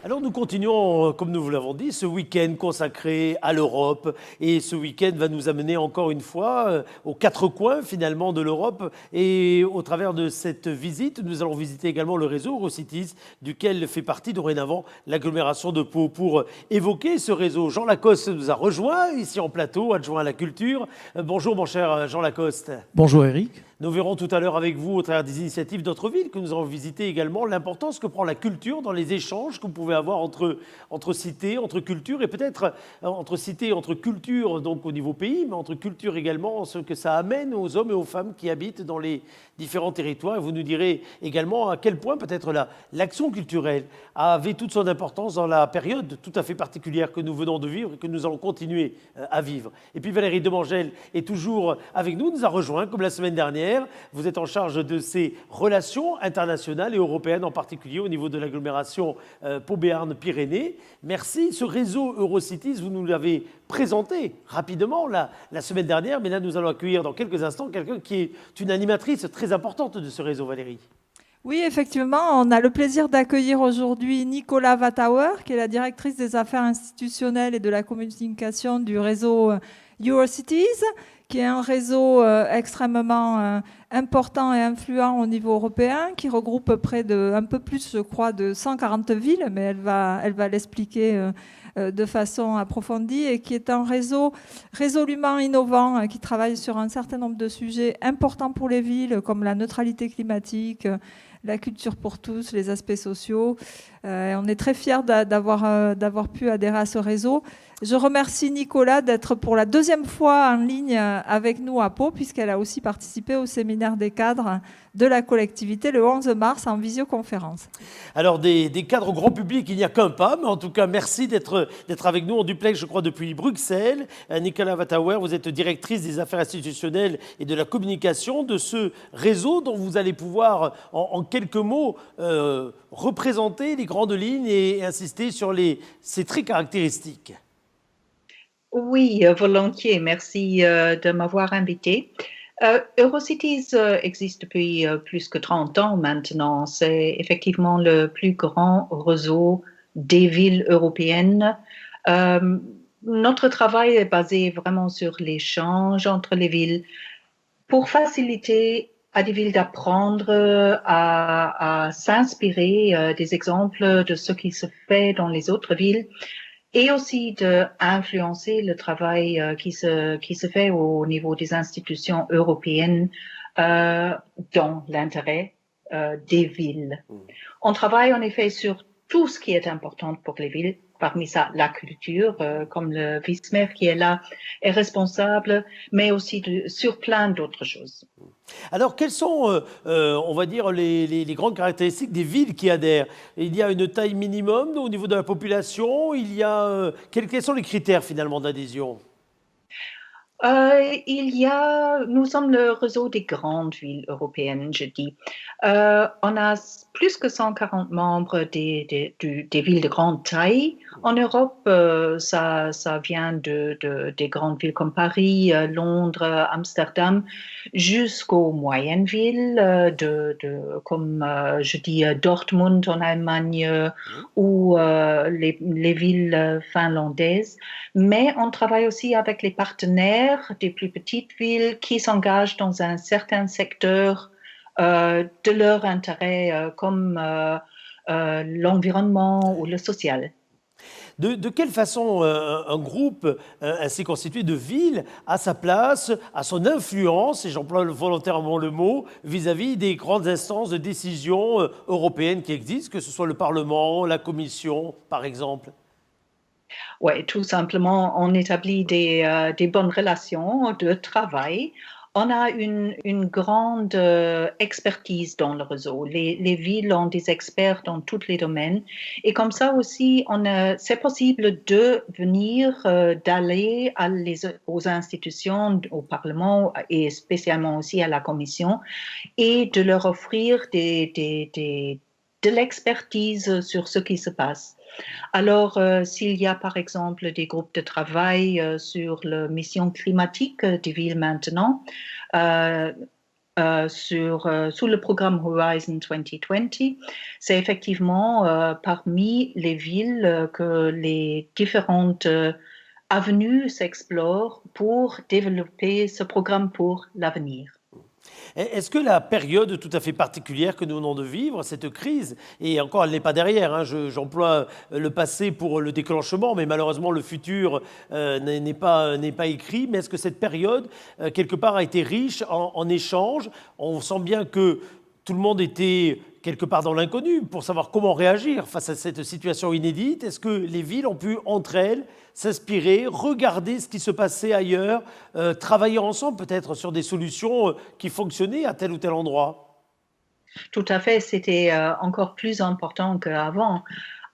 Alors nous continuons, comme nous vous l'avons dit, ce week-end consacré à l'Europe. Et ce week-end va nous amener encore une fois aux quatre coins finalement de l'Europe. Et au travers de cette visite, nous allons visiter également le réseau Eurocities, duquel fait partie dorénavant l'agglomération de Pau. Pour évoquer ce réseau, Jean Lacoste nous a rejoint ici en plateau, adjoint à la culture. Bonjour mon cher Jean Lacoste. Bonjour Eric. Nous verrons tout à l'heure avec vous, au travers des initiatives d'autres villes que nous allons visiter également, l'importance que prend la culture dans les échanges que vous pouvez avoir entre cités, entre cultures, et peut-être entre cités, entre cultures, donc au niveau pays, mais entre cultures également, ce que ça amène aux hommes et aux femmes qui habitent dans les différents territoires. Et vous nous direz également à quel point peut-être l'action culturelle avait toute son importance dans la période tout à fait particulière que nous venons de vivre et que nous allons continuer à vivre. Et puis Valérie Demangel est toujours avec nous, nous a rejoint comme la semaine dernière. Vous êtes en charge de ces relations internationales et européennes, en particulier au niveau de l'agglomération Pau-Béarn-Pyrénées. Merci. Ce réseau Eurocities, vous nous l'avez présenté rapidement la semaine dernière, mais là nous allons accueillir dans quelques instants quelqu'un qui est une animatrice très importante de ce réseau, Valérie. Oui, effectivement, on a le plaisir d'accueillir aujourd'hui Nicola Vatauer, qui est la directrice des affaires institutionnelles et de la communication du réseau Eurocities, qui est un réseau extrêmement important et influent au niveau européen, qui regroupe près de, un peu plus, je crois, de 140 villes, mais elle va l'expliquer de façon approfondie, et qui est un réseau résolument innovant, qui travaille sur un certain nombre de sujets importants pour les villes, comme la neutralité climatique, la culture pour tous, les aspects sociaux. On est très fiers d'avoir pu adhérer à ce réseau. Je remercie Nicolas d'être pour la deuxième fois en ligne avec nous à Pau, puisqu'elle a aussi participé au séminaire des cadres de la collectivité le 11 mars en visioconférence. Alors des cadres au grand public, il n'y a qu'un pas, mais en tout cas merci d'être avec nous en duplex, je crois, depuis Bruxelles. Nicola Vatauer, vous êtes directrice des affaires institutionnelles et de la communication de ce réseau dont vous allez pouvoir en quelques mots représenter les grandes lignes et insister sur ces traits caractéristiques. Oui, volontiers. Merci de m'avoir invité. Eurocities existe depuis plus que 30 ans maintenant. C'est effectivement le plus grand réseau des villes européennes. Notre travail est basé vraiment sur l'échange entre les villes pour faciliter à des villes d'apprendre à s'inspirer des exemples de ce qui se fait dans les autres villes, et aussi d'influencer le travail qui se fait au niveau des institutions européennes dans l'intérêt des villes. On travaille en effet sur tout ce qui est important pour les villes, parmi ça la culture, comme le vice-maire qui est là est responsable, mais aussi sur plein d'autres choses. Alors, quelles sont, on va dire, les grandes caractéristiques des villes qui adhèrent? Il y a une taille minimum au niveau de la population. Quels sont les critères finalement d'adhésion? Nous sommes le réseau des grandes villes européennes, je dis. On a plus que 140 membres des villes de grande taille. En Europe, ça vient des grandes villes comme Paris, Londres, Amsterdam, jusqu'aux moyennes villes, comme je dis Dortmund en Allemagne ou les villes finlandaises. Mais on travaille aussi avec les partenaires des plus petites villes qui s'engagent dans un certain secteur de leur intérêt, comme l'environnement ou le social. De quelle façon un groupe ainsi constitué de villes a sa place, a son influence, et j'emploie volontairement le mot, vis-à-vis des grandes instances de décision européennes qui existent, que ce soit le Parlement, la Commission, par exemple? Oui, tout simplement, on établit des bonnes relations de travail. On a une grande expertise dans le réseau. Les villes ont des experts dans tous les domaines. Et comme ça aussi, c'est possible de venir, d'aller aux institutions, au Parlement et spécialement aussi à la Commission, et de leur offrir de l'expertise sur ce qui se passe. Alors, s'il y a par exemple des groupes de travail sur la mission climatique des villes maintenant, sous le programme Horizon 2020, c'est effectivement parmi les villes que les différentes avenues s'explorent pour développer ce programme pour l'avenir. Est-ce que la période tout à fait particulière que nous venons de vivre, cette crise, et encore elle n'est pas derrière, hein, j'emploie le passé pour le déclenchement, mais malheureusement le futur n'est pas écrit, mais est-ce que cette période, quelque part, a été riche en échanges? On sent bien que tout le monde était quelque part dans l'inconnu pour savoir comment réagir face à cette situation inédite. Est-ce que les villes ont pu, entre elles, s'inspirer, regarder ce qui se passait ailleurs, travailler ensemble peut-être sur des solutions qui fonctionnaient à tel ou tel endroit? Tout à fait, c'était encore plus important qu'avant.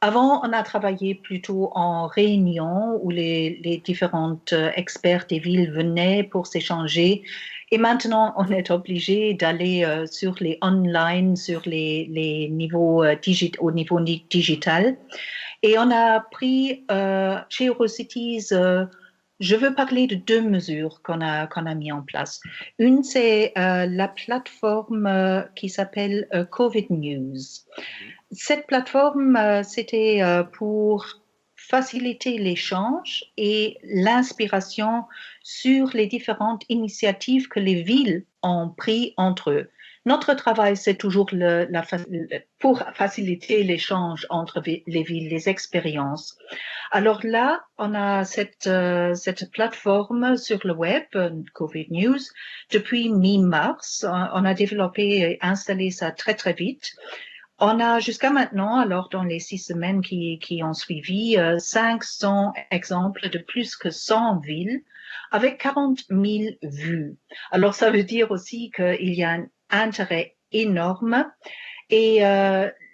Avant, on a travaillé plutôt en réunion où les différents experts des villes venaient pour s'échanger. Et maintenant, on est obligé d'aller sur les online, sur les niveaux au niveau digital. Et on a pris chez Eurocities, je veux parler de deux mesures qu'on a mis en place. Une, c'est la plateforme qui s'appelle COVID News. Cette plateforme, c'était pour faciliter l'échange et l'inspiration sur les différentes initiatives que les villes ont prises entre eux. Notre travail, c'est toujours pour faciliter l'échange entre les villes, les expériences. Alors là, on a cette plateforme sur le web, COVID News, depuis mi-mars. On a développé et installé ça très, très vite. On a jusqu'à maintenant, alors dans les 6 semaines qui ont suivi, 500 exemples de plus que 100 villes avec 40 000 vues. Alors ça veut dire aussi qu'il y a un intérêt énorme et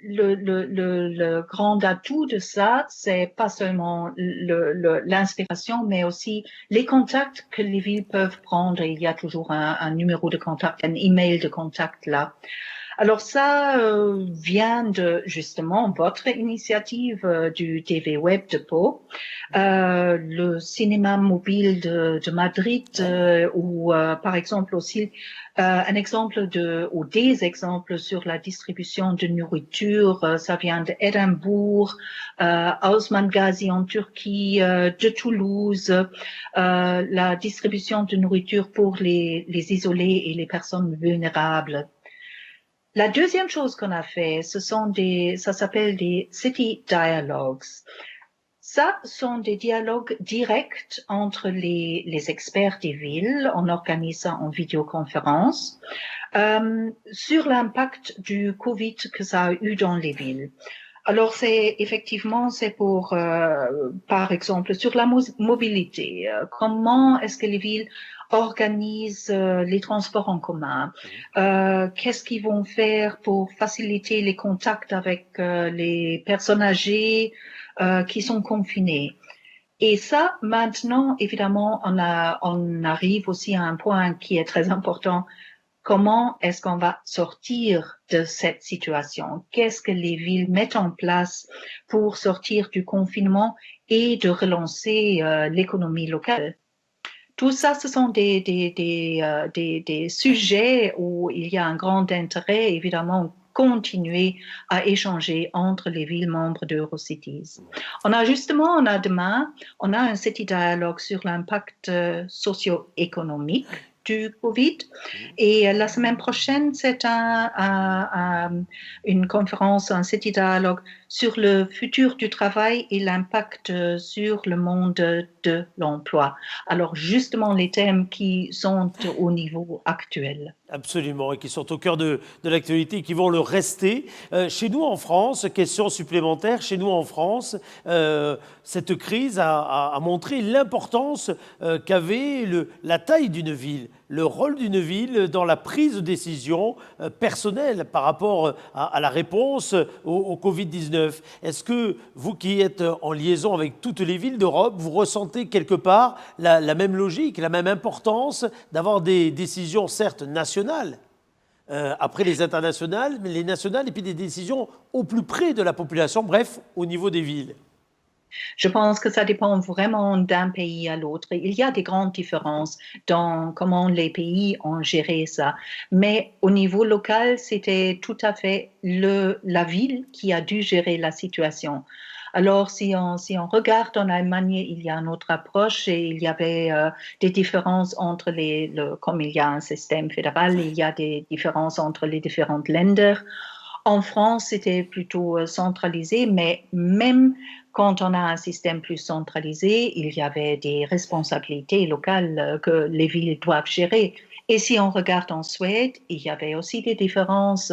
le grand atout de ça, c'est pas seulement l'inspiration, mais aussi les contacts que les villes peuvent prendre. Il y a toujours un numéro de contact, un email de contact là. Alors ça vient de justement votre initiative du TV Web de Pau, le cinéma mobile de Madrid ou par exemple aussi un exemple ou des exemples sur la distribution de nourriture, ça vient d'Édimbourg, Osman Ghazi en Turquie, de Toulouse, la distribution de nourriture pour les isolés et les personnes vulnérables. La deuxième chose qu'on a fait, ça s'appelle des City Dialogues. Ça sont des dialogues directs entre les experts des villes. On organise ça en vidéoconférence sur l'impact du Covid que ça a eu dans les villes. Alors c'est pour, par exemple, sur la mobilité. Comment est-ce que les villes organisent les transports en commun? Qu'est-ce qu'ils vont faire pour faciliter les contacts avec les personnes âgées qui sont confinées? Et ça, maintenant, évidemment, on arrive aussi à un point qui est très important. Comment est-ce qu'on va sortir de cette situation? Qu'est-ce que les villes mettent en place pour sortir du confinement et de relancer l'économie locale? Tout ça, ce sont des sujets où il y a un grand intérêt, évidemment, continuer à échanger entre les villes membres d'Eurocities. Demain, on a un City Dialogue sur l'impact socio-économique du Covid. Et la semaine prochaine, c'est une conférence, un City Dialogue sur le futur du travail et l'impact sur le monde de l'emploi. Alors, justement, les thèmes qui sont au niveau actuel. Absolument, et qui sont au cœur de l'actualité et qui vont le rester. Chez nous en France, question supplémentaire, chez nous en France, cette crise a montré l'importance qu'avait la taille d'une ville, le rôle d'une ville dans la prise de décision personnelle par rapport à la réponse au Covid-19. Est-ce que vous qui êtes en liaison avec toutes les villes d'Europe, vous ressentez quelque part la même logique, la même importance d'avoir des décisions certes nationales, après les internationales, mais les nationales et puis des décisions au plus près de la population, bref, au niveau des villes? Je pense que ça dépend vraiment d'un pays à l'autre. Il y a des grandes différences dans comment les pays ont géré ça. Mais au niveau local, c'était tout à fait la ville qui a dû gérer la situation. Alors, si on regarde en Allemagne, il y a une autre approche et il y avait des différences entre comme il y a un système fédéral, il y a des différences entre les différentes länder. En France, c'était plutôt centralisé, mais même quand on a un système plus centralisé, il y avait des responsabilités locales que les villes doivent gérer. Et si on regarde en Suède, il y avait aussi des différences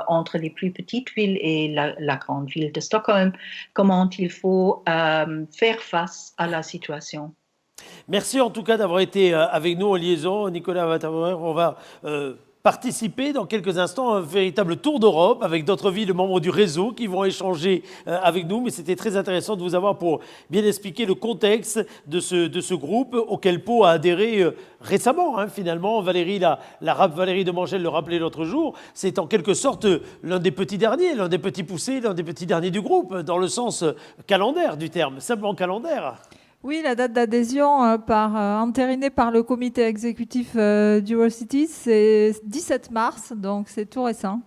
entre les plus petites villes et la grande ville de Stockholm, comment il faut faire face à la situation. Merci en tout cas d'avoir été avec nous en liaison, Nicolas Wattauer. On va participer dans quelques instants à un véritable tour d'Europe avec d'autres villes membres du réseau qui vont échanger avec nous. Mais c'était très intéressant de vous avoir pour bien expliquer le contexte de ce groupe auquel Pau a adhéré récemment. Finalement, Valérie de Mangel le rappelait l'autre jour. C'est en quelque sorte l'un des petits derniers, l'un des petits poussés, l'un des petits derniers du groupe, dans le sens calendaire du terme, simplement calendaire. Oui, la date d'adhésion entérinée par le comité exécutif d'Eurocities, c'est 17 mars, donc c'est tout récent.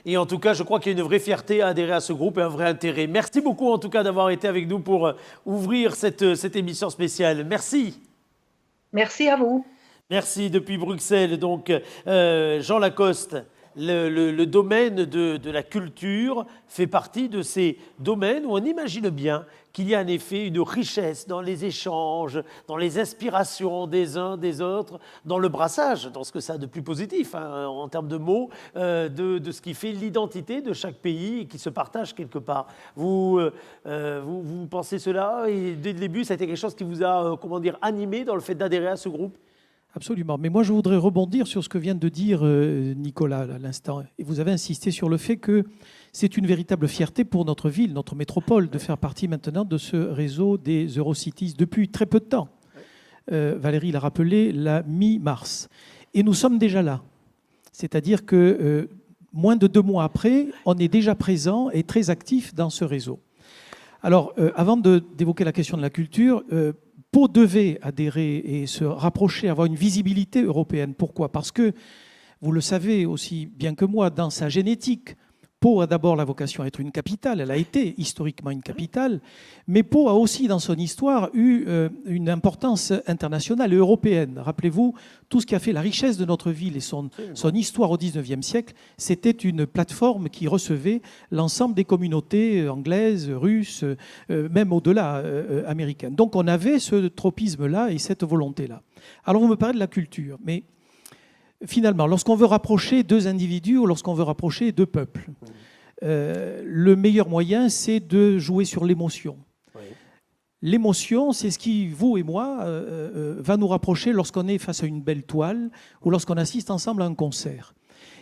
Et en tout cas, je crois qu'il y a une vraie fierté à adhérer à ce groupe et un vrai intérêt. Merci beaucoup en tout cas d'avoir été avec nous pour ouvrir cette émission spéciale. Merci. Merci à vous. Merci depuis Bruxelles. Donc, Jean Lacoste. Le domaine de la culture fait partie de ces domaines où on imagine bien qu'il y a en effet une richesse dans les échanges, dans les inspirations des uns des autres, dans le brassage, dans ce que ça a de plus positif en termes de mots, de ce qui fait l'identité de chaque pays et qui se partage quelque part. Vous pensez cela et dès le début, ça a été quelque chose qui vous a animé dans le fait d'adhérer à ce groupe ? Absolument. Mais moi, je voudrais rebondir sur ce que vient de dire Nicolas à l'instant. Et vous avez insisté sur le fait que c'est une véritable fierté pour notre ville, notre métropole, de faire partie maintenant de ce réseau des Eurocities depuis très peu de temps. Valérie l'a rappelé, la mi-mars. Et nous sommes déjà là. C'est-à-dire que moins de 2 mois après, on est déjà présent et très actif dans ce réseau. Alors, avant d'évoquer la question de la culture, Pau devait adhérer et se rapprocher, avoir une visibilité européenne. Pourquoi ? Parce que, vous le savez aussi bien que moi, dans sa génétique, Pau a d'abord la vocation à être une capitale, elle a été historiquement une capitale, mais Pau a aussi dans son histoire eu une importance internationale et européenne. Rappelez-vous, tout ce qui a fait la richesse de notre ville et son histoire au XIXe siècle, c'était une plateforme qui recevait l'ensemble des communautés anglaises, russes, même au-delà américaines. Donc on avait ce tropisme-là et cette volonté-là. Alors vous me parlez de la culture, mais finalement, lorsqu'on veut rapprocher 2 individus ou lorsqu'on veut rapprocher 2 peuples, le meilleur moyen, c'est de jouer sur l'émotion. Oui. L'émotion, c'est ce qui, vous et moi, va nous rapprocher lorsqu'on est face à une belle toile ou lorsqu'on assiste ensemble à un concert.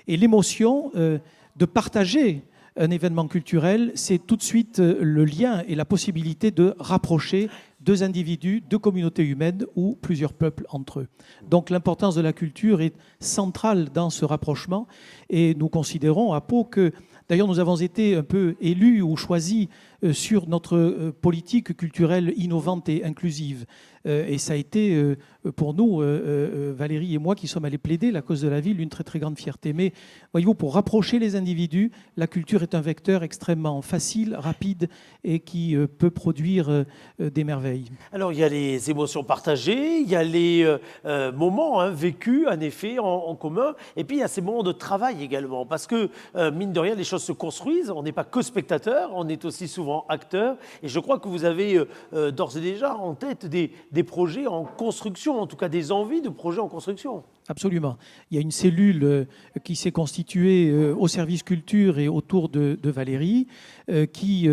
Et l'émotion de partager un événement culturel, c'est tout de suite le lien et la possibilité de rapprocher 2 individus, 2 communautés humaines ou plusieurs peuples entre eux. Donc l'importance de la culture est centrale dans ce rapprochement et nous considérons à Pau que, d'ailleurs nous avons été un peu élus ou choisis sur notre politique culturelle innovante et inclusive. Et ça a été pour nous, Valérie et moi, qui sommes allés plaider la cause de la ville, une très très grande fierté. Mais voyez-vous, pour rapprocher les individus, la culture est un vecteur extrêmement facile, rapide et qui peut produire des merveilles. Alors il y a les émotions partagées, il y a les moments vécus en effet en commun, et puis il y a ces moments de travail également, parce que mine de rien, les choses se construisent, on n'est pas que spectateur, on est aussi souvent acteur, et je crois que vous avez d'ores et déjà en tête des projets en construction, en tout cas des envies de projets en construction. Absolument. Il y a une cellule qui s'est constituée au service culture et autour de Valérie, qui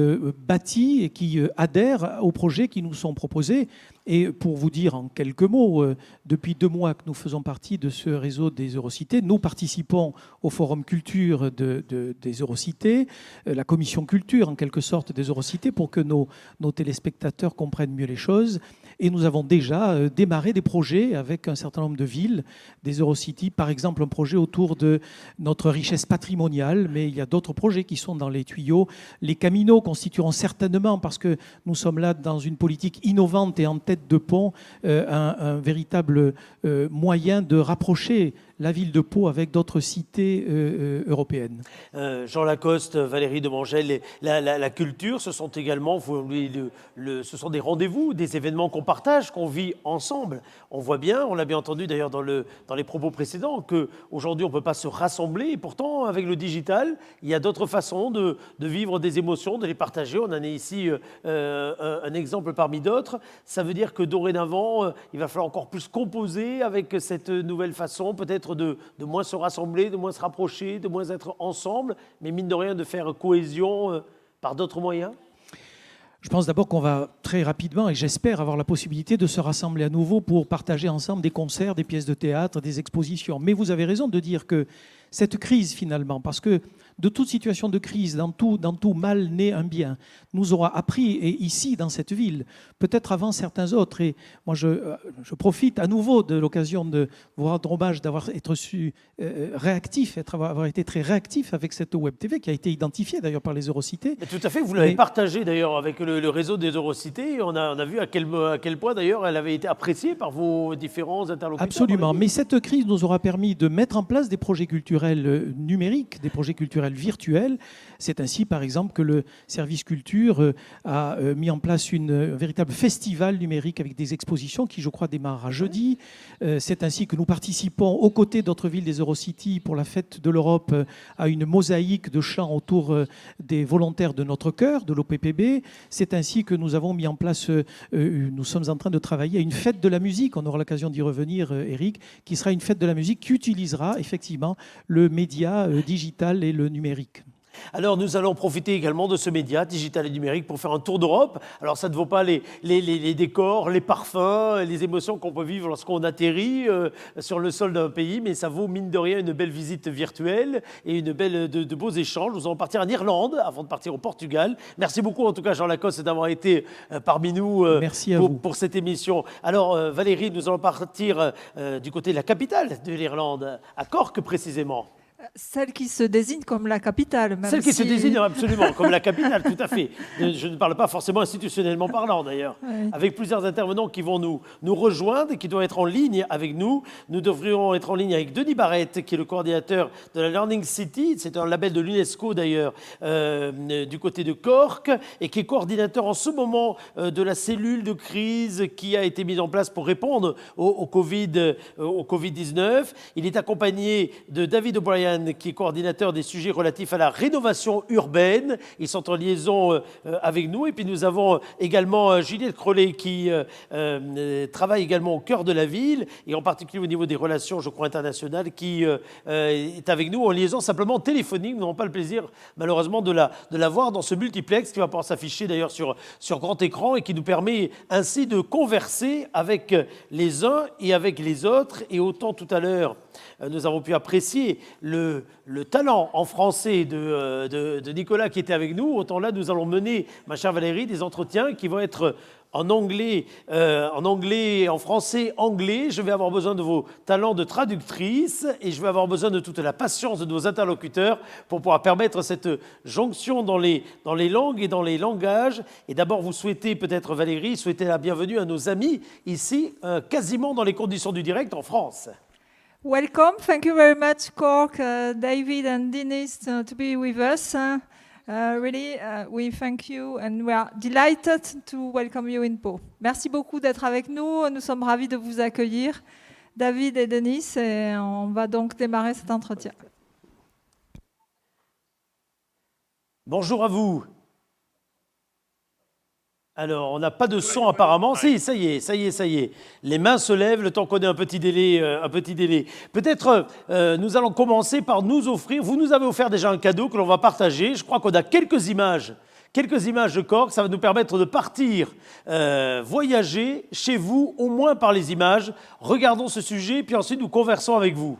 bâtit et qui adhère aux projets qui nous sont proposés. Et pour vous dire en quelques mots, depuis 2 mois que nous faisons partie de ce réseau des Eurocités, nous participons au Forum Culture des Eurocités, la commission culture en quelque sorte des Eurocités, pour que nos téléspectateurs comprennent mieux les choses. Et nous avons déjà démarré des projets avec un certain nombre de villes, des Eurocities. Par exemple, un projet autour de notre richesse patrimoniale, mais il y a d'autres projets qui sont dans les tuyaux. Les Caminos constitueront certainement, parce que nous sommes là dans une politique innovante et en tête de pont, un véritable moyen de rapprocher la ville de Pau avec d'autres cités européennes. Jean Lacoste, Valérie Demangel, la culture, ce sont également ce sont des rendez-vous, des événements qu'on partage, qu'on vit ensemble. On voit bien, on l'a bien entendu d'ailleurs dans les propos précédents, qu'aujourd'hui on ne peut pas se rassembler. Et pourtant, avec le digital, il y a d'autres façons de vivre des émotions, de les partager. On en est ici un exemple parmi d'autres. Ça veut dire que dorénavant, il va falloir encore plus composer avec cette nouvelle façon, peut-être de moins se rassembler, de moins se rapprocher, de moins être ensemble, mais mine de rien de faire cohésion par d'autres moyens. Je pense d'abord qu'on va très rapidement, et j'espère avoir la possibilité de se rassembler à nouveau pour partager ensemble des concerts, des pièces de théâtre, des expositions. Mais vous avez raison de dire que cette crise finalement, parce que de toute situation de crise, dans tout mal naît un bien, nous aura appris, et ici dans cette ville, peut-être avant certains autres, et moi je profite à nouveau de l'occasion de vous rendre hommage d'avoir été réactif, avoir été très réactif avec cette Web TV qui a été identifiée d'ailleurs par les Eurocités. Et tout à fait, vous l'avez partagé d'ailleurs avec le réseau des Eurocités, et on a vu à quel point d'ailleurs elle avait été appréciée par vos différents interlocuteurs. Absolument, mais cette crise nous aura permis de mettre en place des projets culturels numériques, des projets culturels virtuels. C'est ainsi, par exemple, que le service culture a mis en place un véritable festival numérique avec des expositions qui, je crois, démarrera jeudi. C'est ainsi que nous participons, aux côtés d'autres villes des Eurocities, pour la fête de l'Europe, à une mosaïque de chants autour des volontaires de notre chœur, de l'OPPB. C'est ainsi que nous avons mis en place, nous sommes en train de travailler à une fête de la musique. On aura l'occasion d'y revenir, Eric, qui sera une fête de la musique qui utilisera effectivement le média digital et le numérique. Alors nous allons profiter également de ce média digital et numérique pour faire un tour d'Europe. Alors ça ne vaut pas les décors, les parfums, les émotions qu'on peut vivre lorsqu'on atterrit sur le sol d'un pays, mais ça vaut mine de rien une belle visite virtuelle et de beaux échanges. Nous allons partir en Irlande avant de partir au Portugal. Merci beaucoup en tout cas Jean Lacoste d'avoir été parmi nous pour cette émission. Alors Valérie, nous allons partir du côté de la capitale de l'Irlande, à Cork précisément. Celle qui se désigne comme la capitale. Celle qui se désigne absolument comme la capitale, tout à fait. Je ne parle pas forcément institutionnellement parlant d'ailleurs. Oui. Avec plusieurs intervenants qui vont nous rejoindre et qui doivent être en ligne avec nous. Nous devrions être en ligne avec Denis Barrette, qui est le coordinateur de la Learning City. C'est un label de l'UNESCO d'ailleurs, du côté de Cork, et qui est coordinateur en ce moment de la cellule de crise qui a été mise en place pour répondre au Covid-19. Il est accompagné de David O'Brien, qui est coordinateur des sujets relatifs à la rénovation urbaine. Ils sont en liaison avec nous. Et puis nous avons également Juliette Crollet qui travaille également au cœur de la ville et en particulier au niveau des relations, je crois, internationales, qui est avec nous en liaison simplement téléphonique. Nous n'avons pas le plaisir, malheureusement, de la voir dans ce multiplex qui va pouvoir s'afficher d'ailleurs sur grand écran et qui nous permet ainsi de converser avec les uns et avec les autres. Et autant tout à l'heure, nous avons pu apprécier le talent en français de Nicolas qui était avec nous. Autant là, nous allons mener, ma chère Valérie, des entretiens qui vont être en anglais, en français, anglais. Je vais avoir besoin de vos talents de traductrice et je vais avoir besoin de toute la patience de nos interlocuteurs pour pouvoir permettre cette jonction dans les langues et dans les langages. Et d'abord, vous souhaitez peut-être, Valérie, souhaiter la bienvenue à nos amis ici, quasiment dans les conditions du direct en France. Welcome. Thank you very much, Cork, David and Dennis, to be with us. Really, we thank you and we are delighted to welcome you in Pau. Merci beaucoup d'être avec nous. Nous sommes ravis de vous accueillir, David et Denis, et on va donc démarrer cet entretien. Bonjour à vous. Alors, on n'a pas de son apparemment. Si, ça y est. Les mains se lèvent le temps qu'on ait un petit délai. Peut-être nous allons commencer par nous offrir. Vous nous avez offert déjà un cadeau que l'on va partager. Je crois qu'on a quelques images de Cork. Ça va nous permettre de partir voyager chez vous, au moins par les images. Regardons ce sujet, puis ensuite nous conversons avec vous.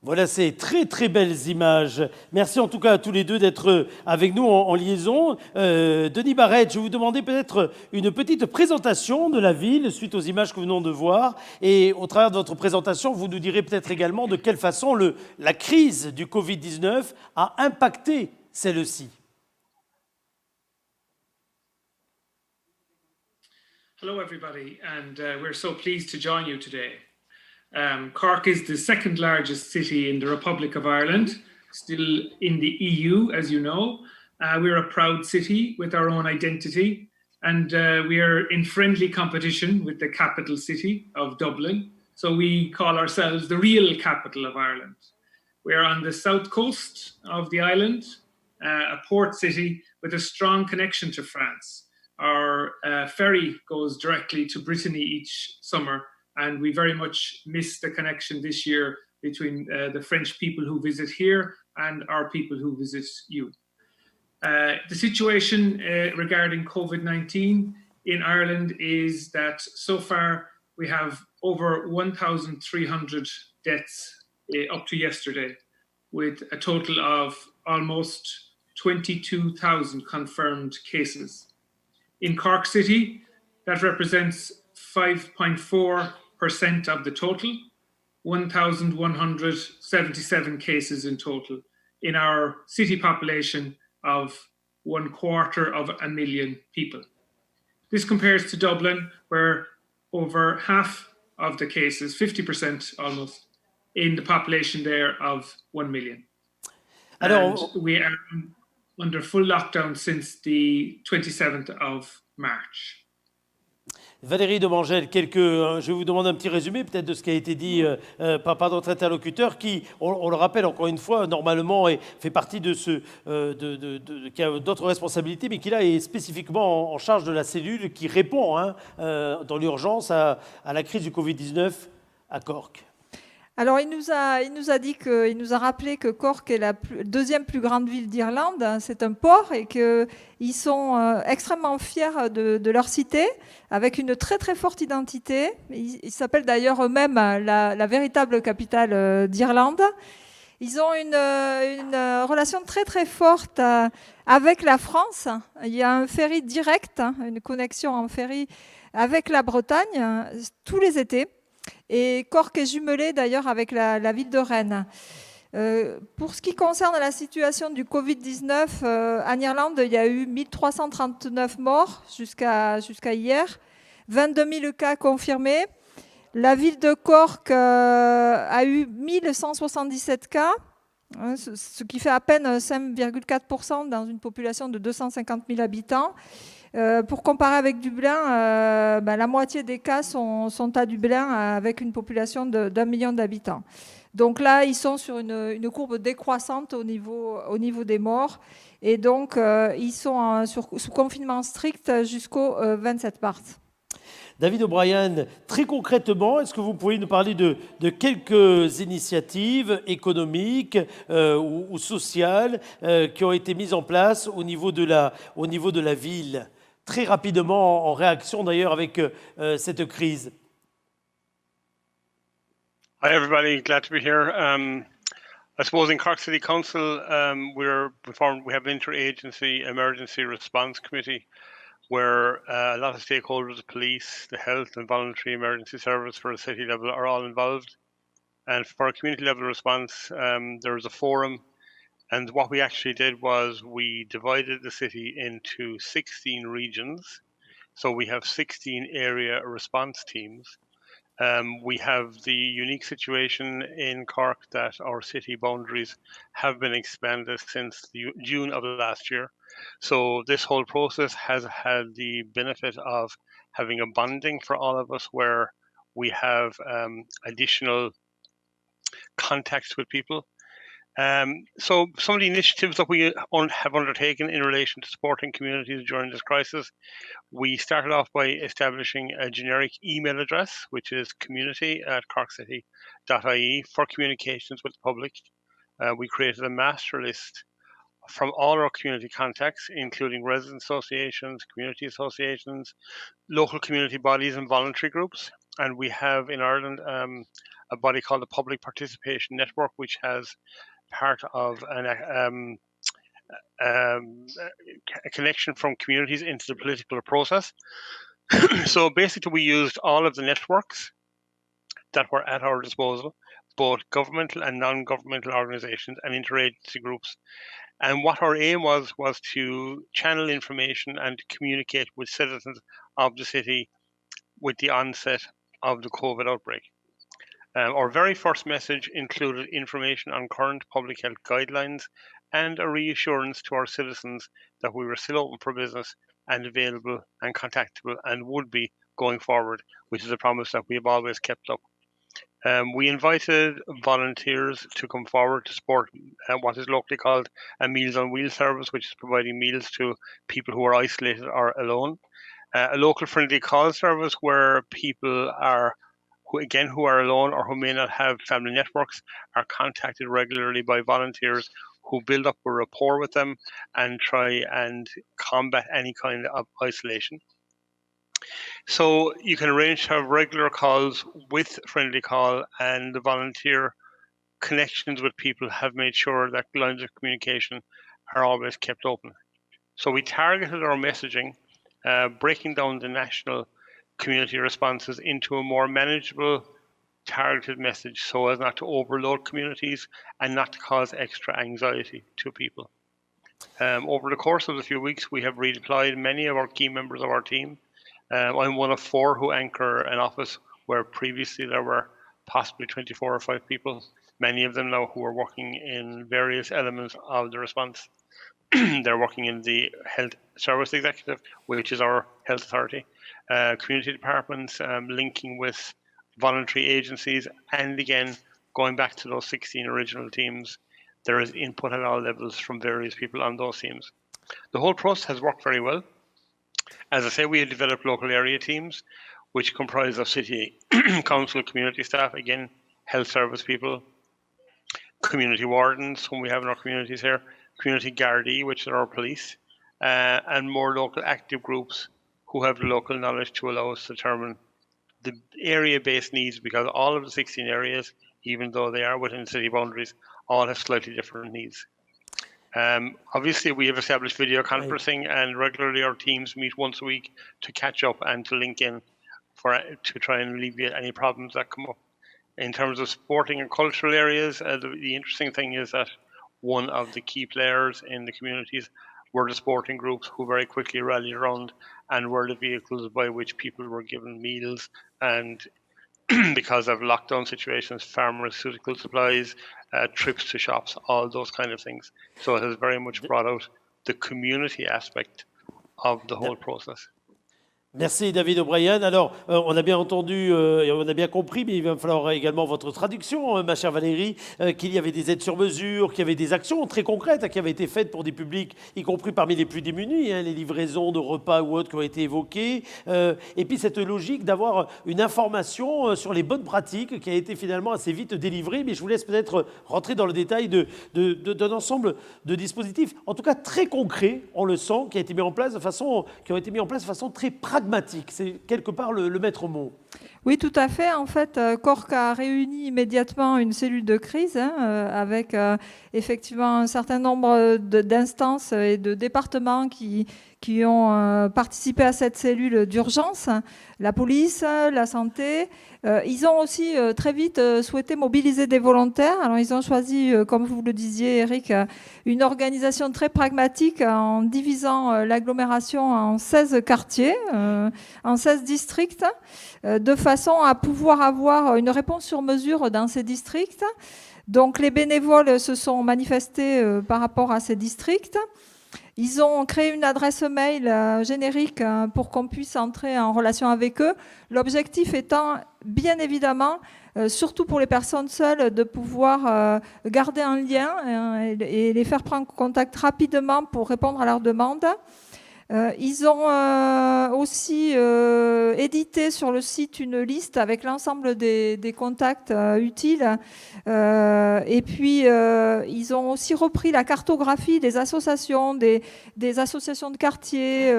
Voilà ces très très belles images. Merci en tout cas à tous les deux d'être avec nous en liaison. Denis Barrette, je vais vous demander peut-être une petite présentation de la ville suite aux images que nous venons de voir. Et au travers de votre présentation, vous nous direz peut-être également de quelle façon la crise du Covid-19 a impacté celle-ci. Hello everybody, and we're so pleased to join you today. Cork is the second largest city in the Republic of Ireland, still in the EU, as you know. We're a proud city with our own identity, and we are in friendly competition with the capital city of Dublin. So we call ourselves the real capital of Ireland. We're on the south coast of the island, a port city with a strong connection to France. Our ferry goes directly to Brittany each summer, and we very much miss the connection this year between the French people who visit here and our people who visit you. The situation regarding COVID-19 in Ireland is that so far we have over 1,300 deaths up to yesterday, with a total of almost 22,000 confirmed cases. In Cork City, that represents 5.4% of the total, 1,177 cases in total in our city population of 250,000 people. This compares to Dublin, where over half of the cases, 50% almost, in the population there of 1 million. And we are under full lockdown since the 27th of March. Valérie Domangel, je vais vous demander un petit résumé peut-être de ce qui a été dit par notre interlocuteur qui, on le rappelle encore une fois, normalement fait partie de qui a d'autres responsabilités, mais qui là est spécifiquement en charge de la cellule qui répond dans l'urgence à la crise du Covid-19 à Cork. Alors, il nous a rappelé que Cork est la deuxième plus grande ville d'Irlande. C'est un port et qu'ils sont extrêmement fiers de leur cité, avec une très très forte identité. Ils s'appellent d'ailleurs eux-mêmes la véritable capitale d'Irlande. Ils ont une relation très très forte avec la France. Il y a un ferry direct, une connexion en ferry avec la Bretagne tous les étés. Et Cork est jumelé d'ailleurs avec la ville de Rennes. Pour ce qui concerne la situation du Covid-19, en Irlande, il y a eu 1339 morts jusqu'à hier, 22 000 cas confirmés. La ville de Cork a eu 1177 cas, hein, ce qui fait à peine 5,4% dans une population de 250 000 habitants. Pour comparer avec Dublin, la moitié des cas sont à Dublin avec une population d'1 million d'habitants. Donc là, ils sont sur une courbe décroissante au niveau des morts. Et donc, ils sont sous confinement strict jusqu'au 27 mars. David O'Brien, très concrètement, est-ce que vous pouvez nous parler de quelques initiatives économiques ou sociales qui ont été mises en place au niveau de la ville, très rapidement, en réaction d'ailleurs avec cette crise? Hi everybody, glad to be here. I suppose in Cork City Council, we have an interagency emergency response committee where a lot of stakeholders, the police, the health and voluntary emergency service for a city level are all involved. And for a community level response, there was a forum. And what we actually did was we divided the city into 16 regions. So we have 16 area response teams. We have the unique situation in Cork that our city boundaries have been expanded since June of last year. So this whole process has had the benefit of having a bonding for all of us where we have additional contacts with people. So some of the initiatives that we have undertaken in relation to supporting communities during this crisis, we started off by establishing a generic email address, which is community@corkcity.ie for communications with the public. We created a master list from all our community contacts, including resident associations, community associations, local community bodies and voluntary groups. And we have in Ireland a body called the Public Participation Network, which has part of a connection from communities into the political process. So basically we used all of the networks that were at our disposal, both governmental and non-governmental organizations and interagency groups. And what our aim was to channel information and communicate with citizens of the city with the onset of the COVID outbreak. Our very first message included information on current public health guidelines and a reassurance to our citizens that we were still open for business and available and contactable and would be going forward, which is a promise that we have always kept up. We invited volunteers to come forward to support what is locally called a Meals on Wheels service, which is providing meals to people who are isolated or alone. A local friendly call service where people who are alone or who may not have family networks are contacted regularly by volunteers who build up a rapport with them and try and combat any kind of isolation. So you can arrange to have regular calls with Friendly Call, and the volunteer connections with people have made sure that lines of communication are always kept open. So we targeted our messaging, breaking down the national community responses into a more manageable, targeted message so as not to overload communities and not to cause extra anxiety to people. Over the course of the few weeks, we have redeployed many of our key members of our team. I'm one of 4 who anchor an office where previously there were possibly 24 or 5 people, many of them now who are working in various elements of the response. They're working in the Health Service Executive, which is our health authority, community departments, linking with voluntary agencies, and again, going back to those 16 original teams, there is input at all levels from various people on those teams. The whole process has worked very well. As I say, we have developed local area teams, which comprise of city council, community staff, again, health service people, community wardens, whom we have in our communities here, community Gardaí, which are our police, and more local active groups who have the local knowledge to allow us to determine the area-based needs, because all of the 16 areas, even though they are within city boundaries, all have slightly different needs. Obviously, we have established video conferencing, and regularly our teams meet once a week to catch up and to link in to try and alleviate any problems that come up. In terms of sporting and cultural areas, the interesting thing is that one of the key players in the communities were the sporting groups, who very quickly rallied around and were the vehicles by which people were given meals and because of lockdown situations, pharmaceutical supplies, trips to shops, all those kind of things. So it has very much brought out the community aspect of the whole process. Merci David O'Brien. Alors, on a bien entendu et on a bien compris, mais il va falloir également votre traduction, ma chère Valérie, qu'il y avait des aides sur mesure, qu'il y avait des actions très concrètes qui avaient été faites pour des publics, y compris parmi les plus démunis, les livraisons de repas ou autres qui ont été évoquées. Et puis cette logique d'avoir une information sur les bonnes pratiques qui a été finalement assez vite délivrée. Mais je vous laisse peut-être rentrer dans le détail d'un ensemble de dispositifs, en tout cas très concrets, on le sent, qui ont été mis en place de façon très pragmatique. C'est quelque part le maître mot. Oui, tout à fait. En fait, Cork a réuni immédiatement une cellule de crise avec effectivement un certain nombre d'instances et de départements qui ont participé à cette cellule d'urgence, la police, la santé. Ils ont aussi très vite souhaité mobiliser des volontaires. Alors, ils ont choisi, comme vous le disiez, Eric, une organisation très pragmatique en divisant l'agglomération en 16 quartiers, en 16 districts, de façon à pouvoir avoir une réponse sur mesure dans ces districts. Donc, les bénévoles se sont manifestés par rapport à ces districts. Ils ont créé une adresse mail générique pour qu'on puisse entrer en relation avec eux. L'objectif étant, bien évidemment, surtout pour les personnes seules, de pouvoir garder un lien et les faire prendre contact rapidement pour répondre à leurs demandes. Ils ont aussi édité sur le site une liste avec l'ensemble des contacts utiles. Et puis, ils ont aussi repris la cartographie des associations, des associations de quartier,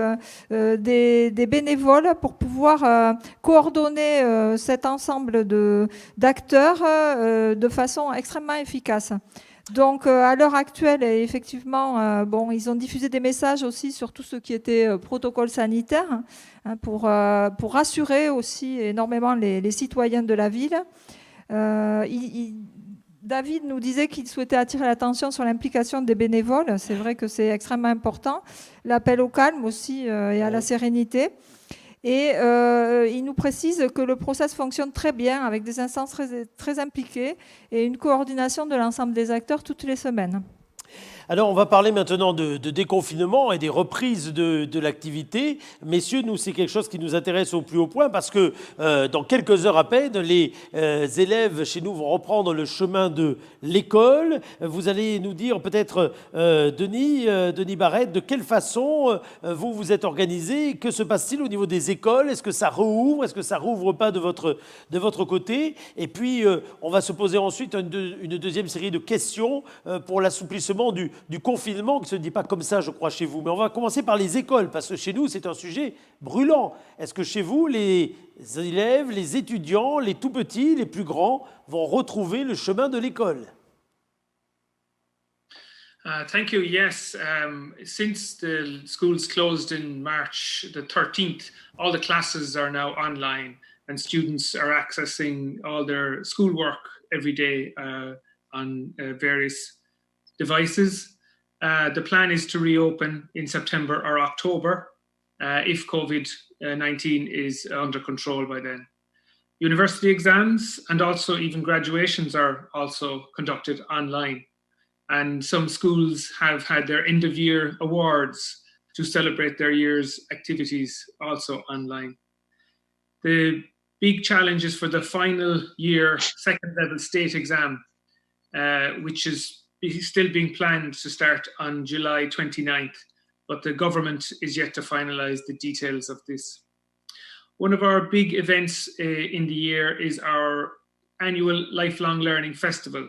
des bénévoles pour pouvoir coordonner cet ensemble d'acteurs de façon extrêmement efficace. Donc, à l'heure actuelle, effectivement, ils ont diffusé des messages aussi sur tout ce qui était protocole sanitaire pour rassurer aussi énormément les citoyens de la ville. David nous disait qu'il souhaitait attirer l'attention sur l'implication des bénévoles. C'est vrai que c'est extrêmement important. L'appel au calme aussi et à la sérénité. Et il nous précise que le process fonctionne très bien avec des instances très impliquées et une coordination de l'ensemble des acteurs toutes les semaines. Alors, on va parler maintenant de déconfinement et des reprises de l'activité. Messieurs, nous, c'est quelque chose qui nous intéresse au plus haut point parce que dans quelques heures à peine, les élèves chez nous vont reprendre le chemin de l'école. Vous allez nous dire peut-être, Denis Barrette, de quelle façon vous vous êtes organisés. Que se passe-t-il au niveau des écoles? Est-ce que ça rouvre? Est-ce que ça rouvre pas de votre côté? Et puis, on va se poser ensuite une deuxième série de questions pour l'assouplissement du confinement, qui ne se dit pas comme ça, je crois, chez vous. Mais on va commencer par les écoles, parce que chez nous, c'est un sujet brûlant. Est-ce que chez vous, les élèves, les étudiants, les tout-petits, les plus grands, vont retrouver le chemin de l'école? Thank you. Yes, since the schools closed in March the 13th, all the classes are now online and students are accessing all their schoolwork every day on various devices. The plan is to reopen in September or October if COVID-19 is under control by then. University exams and also even graduations are also conducted online. And some schools have had their end of year awards to celebrate their year's activities also online. The big challenge is for the final year second level state exam, which is still being planned to start on July 29th, but the government is yet to finalize the details of this. One of our big events in the year is our annual Lifelong Learning Festival,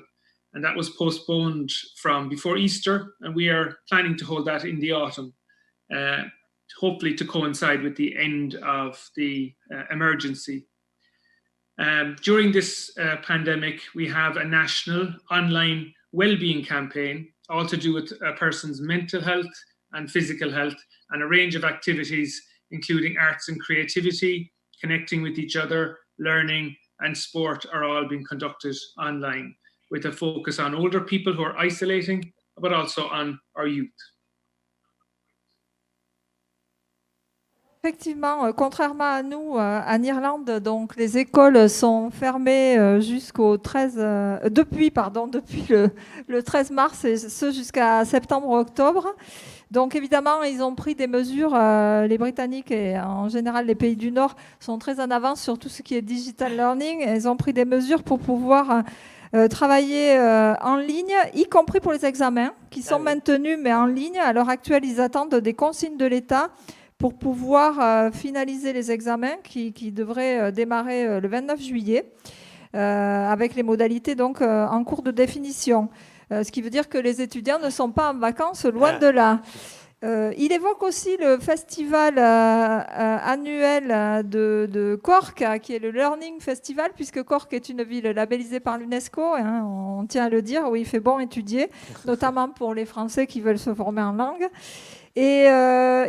and that was postponed from before Easter, and we are planning to hold that in the autumn, hopefully to coincide with the end of the emergency. During this pandemic, we have a national online well-being campaign, all to do with a person's mental health and physical health, and a range of activities, including arts and creativity, connecting with each other, learning, and sport are all being conducted online, with a focus on older people who are isolating, but also on our youth. Effectivement, contrairement à nous, en Irlande, donc les écoles sont fermées jusqu'au 13, depuis le 13 mars et ce jusqu'à septembre-octobre. Donc évidemment, ils ont pris des mesures, les Britanniques et en général les pays du Nord sont très en avance sur tout ce qui est digital learning. Ils ont pris des mesures pour pouvoir travailler en ligne, y compris pour les examens, qui sont maintenus mais en ligne. À l'heure actuelle, ils attendent des consignes de l'État pour pouvoir finaliser les examens qui devraient démarrer le 29 juillet, avec les modalités donc en cours de définition. Ce qui veut dire que les étudiants ne sont pas en vacances, loin de là. Il évoque aussi le festival annuel de Cork, qui est le Learning Festival, puisque Cork est une ville labellisée par l'UNESCO, hein, on tient à le dire, où il fait bon étudier, notamment pour les Français qui veulent se former en langue. Et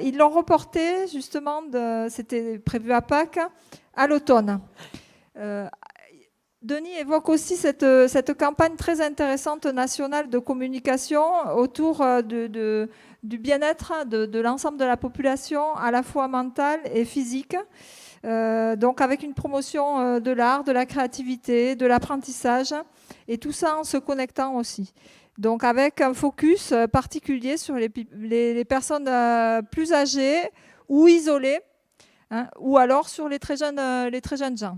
ils l'ont reporté, justement, c'était prévu à Pâques, à l'automne. Denis évoque aussi cette campagne très intéressante nationale de communication autour du bien-être de l'ensemble de la population, à la fois mentale et physique. Donc avec une promotion de l'art, de la créativité, de l'apprentissage, et tout ça en se connectant aussi. Donc avec un focus particulier sur les personnes plus âgées ou isolées, hein, ou alors sur les très jeunes gens.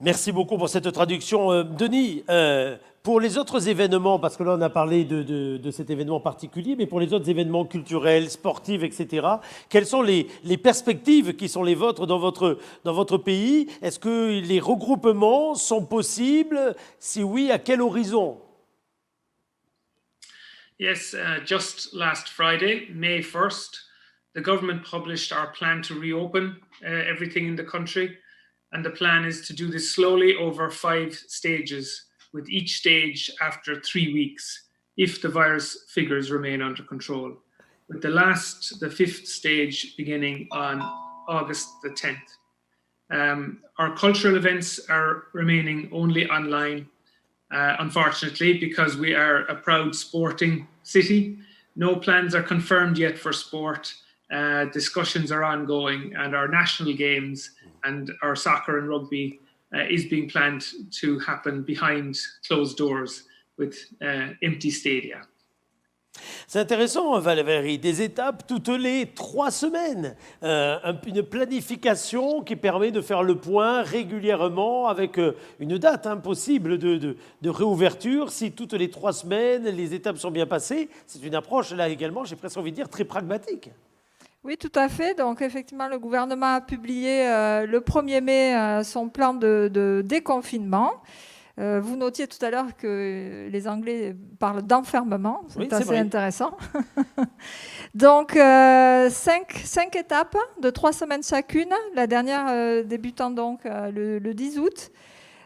Merci beaucoup pour cette traduction. Denis, pour les autres événements, parce que là on a parlé de cet événement particulier, mais pour les autres événements culturels, sportifs, etc., quelles sont les perspectives qui sont les vôtres dans votre pays? Est-ce que les regroupements sont possibles? Si oui, à quel horizon? Yes, just last Friday, May 1st, the government published our plan to reopen everything in the country. And the plan is to do this slowly over 5 stages, with each stage after 3 weeks, if the virus figures remain under control. With the 5th stage beginning on August the 10th. Our cultural events are remaining only online, unfortunately, because we are a proud sporting city. No plans are confirmed yet for sport. Discussions are ongoing, and our national games and our soccer and rugby is being planned to happen behind closed doors with empty stadia. C'est intéressant, Valérie, des étapes toutes les 3 semaines, une planification qui permet de faire le point régulièrement avec une date possible de réouverture. Si toutes les 3 semaines, les étapes sont bien passées, c'est une approche, là également, j'ai presque envie de dire, très pragmatique. Oui, tout à fait. Donc, effectivement, le gouvernement a publié le 1er mai son plan de déconfinement. Vous notiez tout à l'heure que les Anglais parlent d'enfermement. C'est assez intéressant. Donc, 5 étapes de 3 semaines chacune. La dernière débutant donc le 10 août.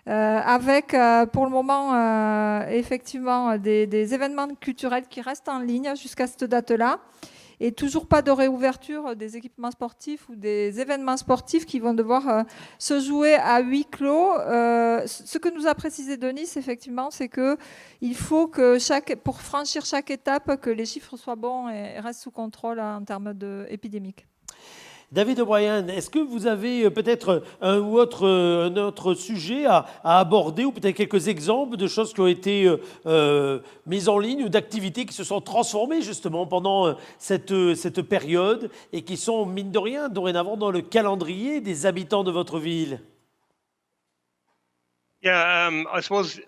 Avec pour le moment effectivement des événements culturels qui restent en ligne jusqu'à cette date-là. Et toujours pas de réouverture des équipements sportifs ou des événements sportifs qui vont devoir se jouer à huis clos. Ce que nous a précisé Denis, effectivement, c'est qu'il faut que pour franchir chaque étape, que les chiffres soient bons et restent sous contrôle en termes épidémiques. David O'Brien, est-ce que vous avez peut-être un autre sujet à aborder ou peut-être quelques exemples de choses qui ont été mises en ligne ou d'activités qui se sont transformées justement pendant cette période et qui sont, mine de rien, dorénavant dans le calendrier des habitants de votre ville? Yeah, I suppose,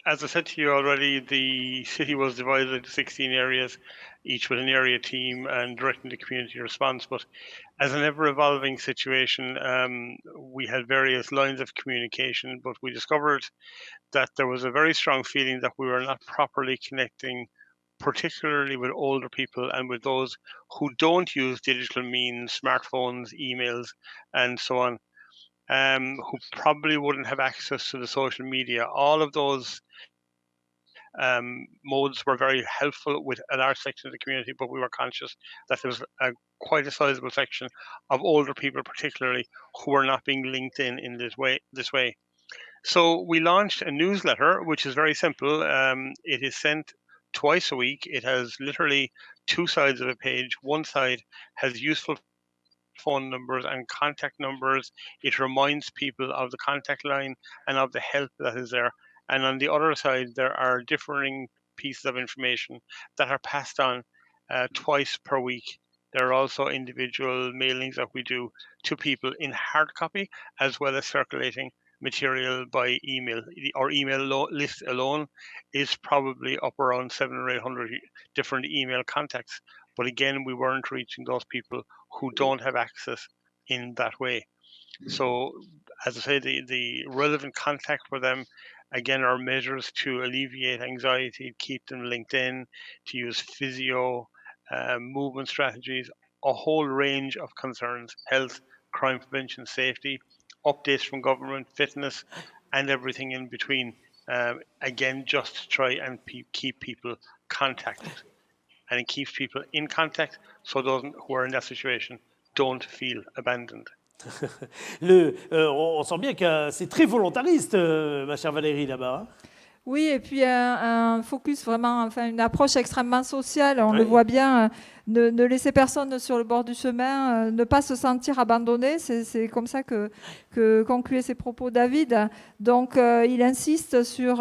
as I said to you already, the city was divided into 16 areas, each with an area team and directing the community response. But as an ever-evolving situation, we had various lines of communication, but we discovered that there was a very strong feeling that we were not properly connecting, particularly with older people and with those who don't use digital means, smartphones, emails, and so on, who probably wouldn't have access to the social media. All of those modes were very helpful with a large section of the community, but we were conscious that there was a quite a sizable section of older people, particularly, who are not being linked in this way. So we launched a newsletter, which is very simple. It is sent twice a week. It has literally 2 sides of a page. One side has useful phone numbers and contact numbers. It reminds people of the contact line and of the help that is there. And on the other side, there are differing pieces of information that are passed on twice per week. There are also individual mailings that we do to people in hard copy, as well as circulating material by email. Our email list alone is probably up around 700 or 800 different email contacts. But again, we weren't reaching those people who don't have access in that way. So, as I say, the relevant contact for them, again, are measures to alleviate anxiety, keep them linked in, to use physio, movement strategies, a whole range of concerns: health, crime prevention, safety, updates from government, fitness, and everything in between. Again, just to try and keep people contacted. And it keeps people in contact so those who are in that situation don't feel abandoned. On sent bien que c'est très volontariste, ma chère Valérie, là-bas. Hein. Oui, et puis un focus vraiment, enfin une approche extrêmement sociale. On Oui. le voit bien, ne laisser personne sur le bord du chemin, ne pas se sentir abandonné. C'est comme ça que concluait ses propos David. Donc, il insiste sur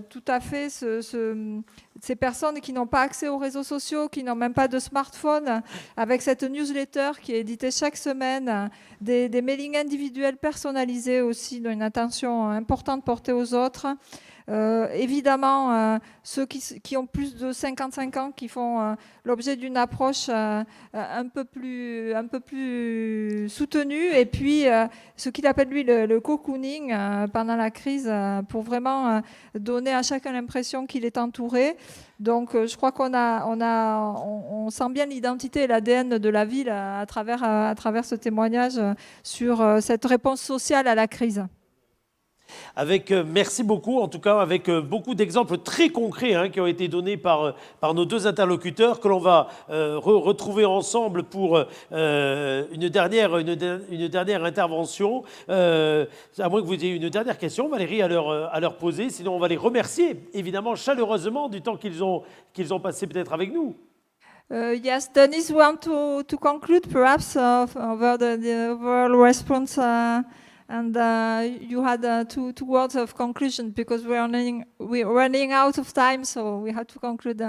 tout à fait ces personnes qui n'ont pas accès aux réseaux sociaux, qui n'ont même pas de smartphone, avec cette newsletter qui est éditée chaque semaine, des mailings individuels personnalisés aussi, d'une attention importante portée aux autres. Évidemment, ceux qui ont plus de 55 ans, qui font l'objet d'une approche un peu plus soutenue, et puis ce qu'il appelle lui le cocooning pendant la crise, pour vraiment donner à chacun l'impression qu'il est entouré. Donc je crois on sent bien l'identité et l'ADN de la ville à travers ce témoignage sur cette réponse sociale à la crise. Merci beaucoup, en tout cas, avec beaucoup d'exemples très concrets hein, qui ont été donnés par nos deux interlocuteurs, que l'on va retrouver ensemble pour une dernière intervention. À moins que vous ayez une dernière question, Valérie, à leur poser. Sinon, on va les remercier, évidemment, chaleureusement du temps qu'ils ont passé peut-être avec nous. Yes, Denis, want to conclude perhaps over the overall response and you had two words of conclusion because we're running out of time, so we have to conclude.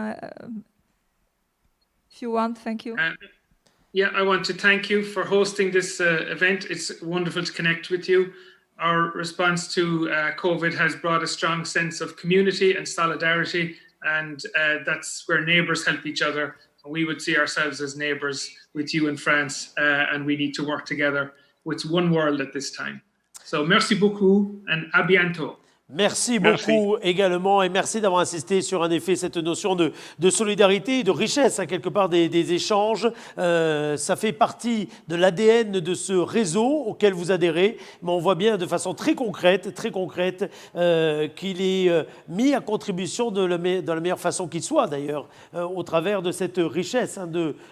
If you want, thank you. Yeah, I want to thank you for hosting this event. It's wonderful to connect with you. Our response to COVID has brought a strong sense of community and solidarity, and that's where neighbours help each other. We would see ourselves as neighbours with you in France, and we need to work together. It's one world at this time. So, merci beaucoup and à bientôt. Merci beaucoup également et merci d'avoir insisté sur en effet cette notion de solidarité et de richesse à quelque part des échanges. Ça fait partie de l'ADN de ce réseau auquel vous adhérez, mais on voit bien de façon très concrète qu'il est mis à contribution dans la meilleure façon qu'il soit d'ailleurs au travers de cette richesse hein,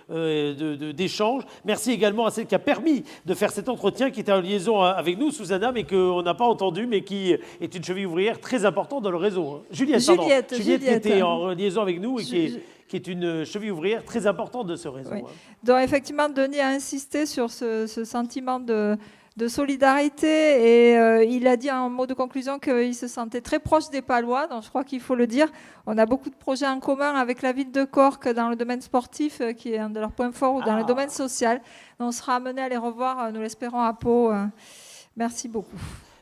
d'échanges. Merci également à celle qui a permis de faire cet entretien qui était en liaison avec nous, Susanna, mais qu'on n'a pas entendu, mais qui est une cheville ouvrière très importante dans le réseau. Juliette qui était en liaison avec nous et qui est une cheville ouvrière très importante de ce réseau. Oui. Donc effectivement, Denis a insisté sur ce sentiment de solidarité et il a dit en mot de conclusion qu'il se sentait très proche des Palois, donc je crois qu'il faut le dire. On a beaucoup de projets en commun avec la ville de Cork dans le domaine sportif, qui est un de leurs points forts, ou dans le domaine social. Donc on sera amené à les revoir, nous l'espérons, à Pau. Merci beaucoup.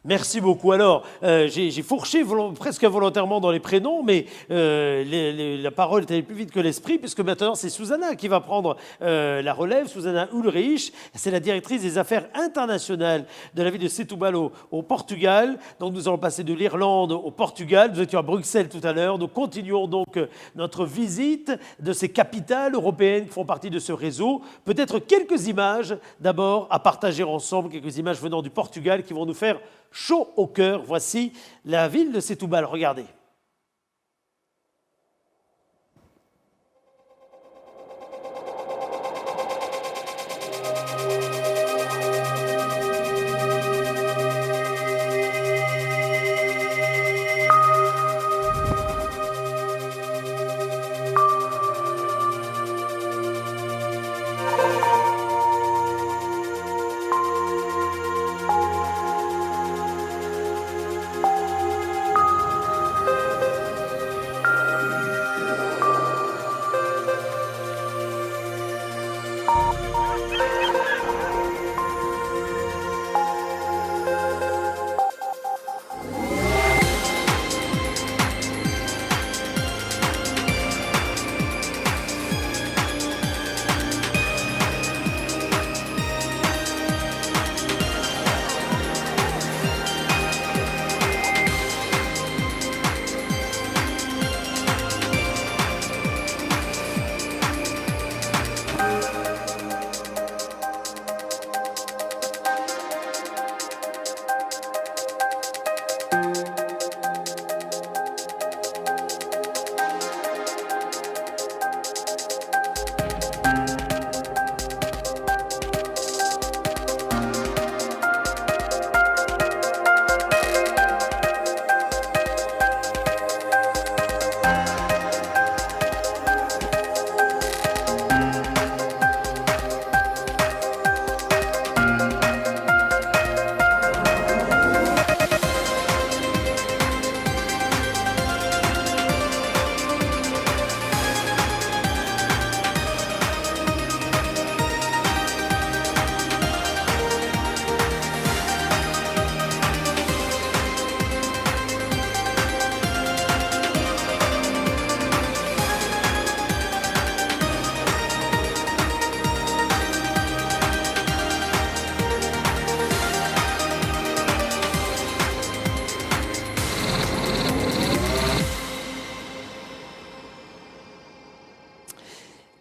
Merci beaucoup. Alors, j'ai fourché presque involontairement dans les prénoms, mais la parole est allée plus vite que l'esprit, puisque maintenant c'est Susanna qui va prendre la relève. Susanna Ulrich, c'est la directrice des affaires internationales de la ville de Setúbal au Portugal. Donc nous allons passer de l'Irlande au Portugal. Nous étions à Bruxelles tout à l'heure. Nous continuons donc notre visite de ces capitales européennes qui font partie de ce réseau. Peut-être quelques images d'abord à partager ensemble, quelques images venant du Portugal qui vont nous faire chaud au cœur. Voici la ville de Setúbal. Regardez.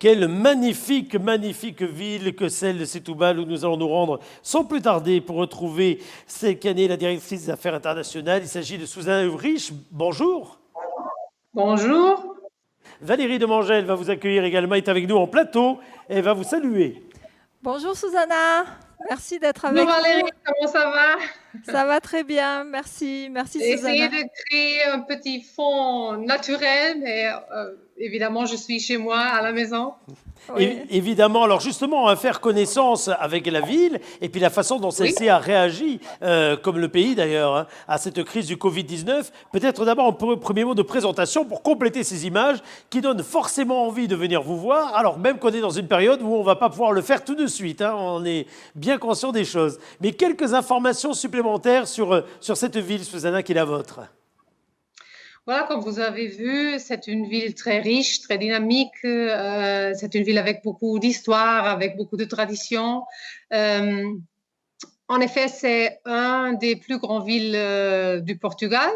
Quelle magnifique, magnifique ville que celle de Setúbal où nous allons nous rendre sans plus tarder pour retrouver celle qui est la directrice des affaires internationales. Il s'agit de Susanna Ulrich. Bonjour. Bonjour. Valérie Demangel va vous accueillir également, est avec nous en plateau et va vous saluer. Bonjour Susanna, merci d'être avec Bonjour Valérie, nous. comment ça va? Ça va très bien, merci J'ai Susanna. essayé de créer un petit fond naturel, mais évidemment, je suis chez moi, à la maison. Oui. Évidemment, alors justement, on va faire connaissance avec la ville et puis la façon dont celle-ci a réagi, comme le pays d'ailleurs, hein, à cette crise du Covid-19. Peut-être d'abord un premier mot de présentation pour compléter ces images qui donnent forcément envie de venir vous voir, alors même qu'on est dans une période où on ne va pas pouvoir le faire tout de suite, hein, on est bien conscient des choses. Mais quelques informations supplémentaires sur cette ville, Susanna, qui est la vôtre. Voilà, comme vous avez vu, c'est une ville très riche, très dynamique. C'est une ville avec beaucoup d'histoire, avec beaucoup de traditions. En effet, c'est un des plus grandes villes du Portugal.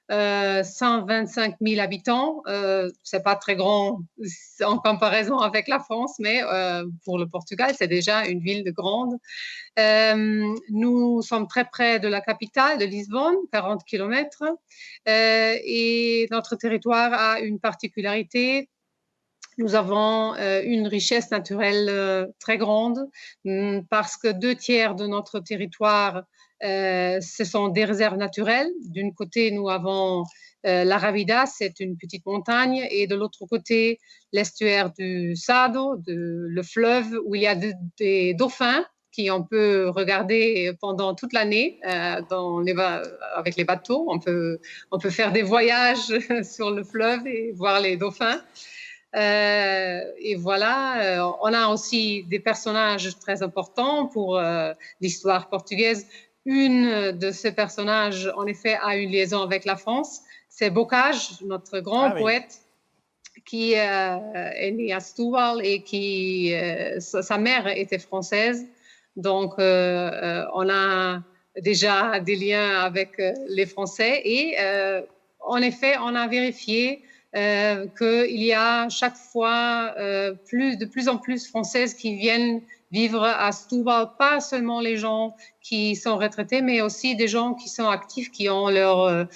125 000 habitants. C'est pas très grand en comparaison avec la France, mais pour le Portugal, c'est déjà une ville de grande. Nous sommes très près de la capitale, de Lisbonne, 40 km. Et notre territoire a une particularité. Nous avons une richesse naturelle très grande parce que 2/3 de notre territoire, ce sont des réserves naturelles. D'un côté, nous avons la Rábida, c'est une petite montagne, et de l'autre côté, l'estuaire du Sado, le fleuve où il y a des dauphins qu'on peut regarder pendant toute l'année avec les bateaux. On peut faire des voyages sur le fleuve et voir les dauphins. Et voilà, on a aussi des personnages très importants pour l'histoire portugaise. Une de ces personnages, en effet, a une liaison avec la France. C'est Bocage, notre grand poète, qui est né à Setúbal et sa mère était française. Donc, on a déjà des liens avec les Français. Et en effet, on a vérifié qu'il y a chaque fois de plus en plus Françaises qui viennent vivre à Setúbal, pas seulement les gens qui sont retraités, mais aussi des gens qui sont actifs, qui ont leurs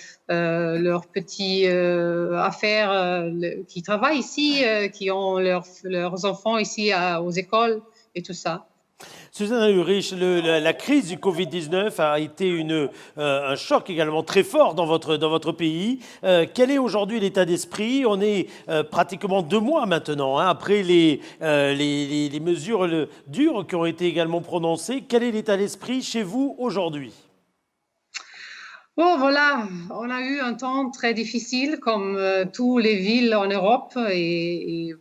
petites affaires, qui travaillent ici, qui ont leurs enfants ici aux écoles et tout ça. Susanna Ulrich, la crise du Covid-19 a été un choc également très fort dans votre pays. Quel est aujourd'hui l'état d'esprit? On est pratiquement 2 mois maintenant, hein, après les mesures dures qui ont été également prononcées. Quel est l'état d'esprit chez vous aujourd'hui? Bon, voilà, on a eu un temps très difficile comme toutes les villes en Europe et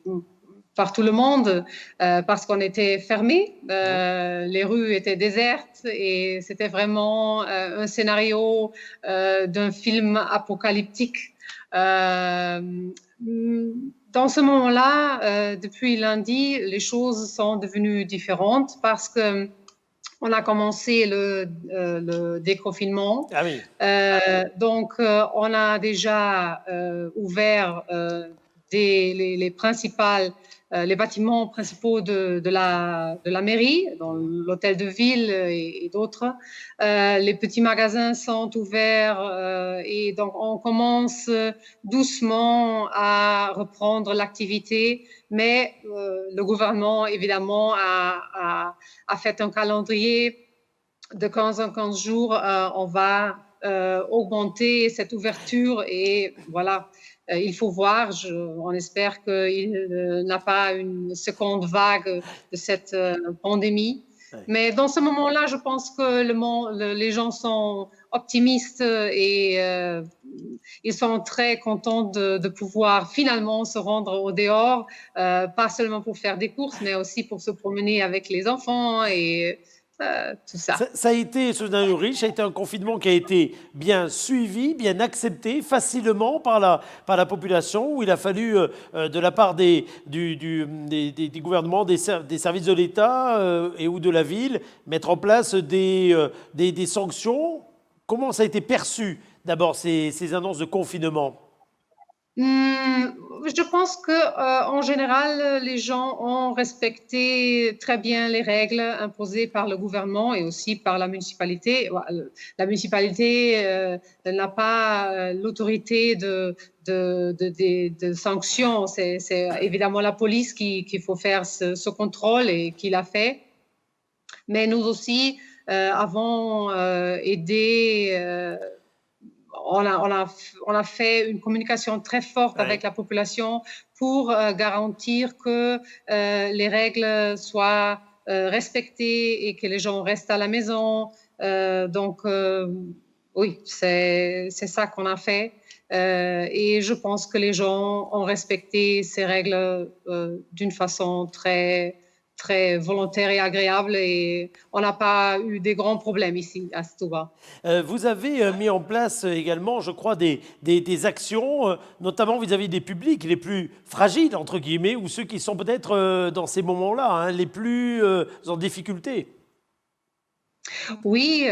par tout le monde parce qu'on était fermés, les rues étaient désertes et c'était vraiment un scénario d'un film apocalyptique. Dans ce moment-là, depuis lundi, les choses sont devenues différentes parce que on a commencé le déconfinement. Ah oui. Donc, on a déjà ouvert les bâtiments principaux de la mairie, dans l'hôtel de ville et d'autres. Les petits magasins sont ouverts et donc on commence doucement à reprendre l'activité, mais le gouvernement évidemment a fait un calendrier de 15 en 15 jours. On va augmenter cette ouverture et voilà. Il faut voir, on espère qu'il n'a pas une seconde vague de cette pandémie. Ouais. Mais dans ce moment-là, je pense que les gens sont optimistes et ils sont très contents de pouvoir finalement se rendre au dehors, pas seulement pour faire des courses, mais aussi pour se promener avec les enfants et tout ça. Ça a été, Susanna Ulrich, ça a été un confinement qui a été bien suivi, bien accepté facilement par la population, où il a fallu, de la part des gouvernements, des services de l'État et ou de la ville, mettre en place des sanctions. Comment ça a été perçu, d'abord, ces annonces de confinement? Je pense que en général, les gens ont respecté très bien les règles imposées par le gouvernement et aussi par la municipalité. La municipalité n'a pas l'autorité de sanctions. C'est évidemment la police qu'il faut faire ce contrôle et qui l'a fait. Mais nous aussi avons aidé. On a fait une communication très forte avec la population pour garantir que les règles soient respectées et que les gens restent à la maison. Donc, oui, c'est ça qu'on a fait. Et je pense que les gens ont respecté ces règles d'une façon très volontaire et agréable, et on n'a pas eu des grands problèmes ici à Setúbal. Vous avez mis en place également, je crois, des actions, notamment vis-à-vis des publics les plus fragiles, entre guillemets, ou ceux qui sont peut-être dans ces moments-là, les plus en difficulté. Oui,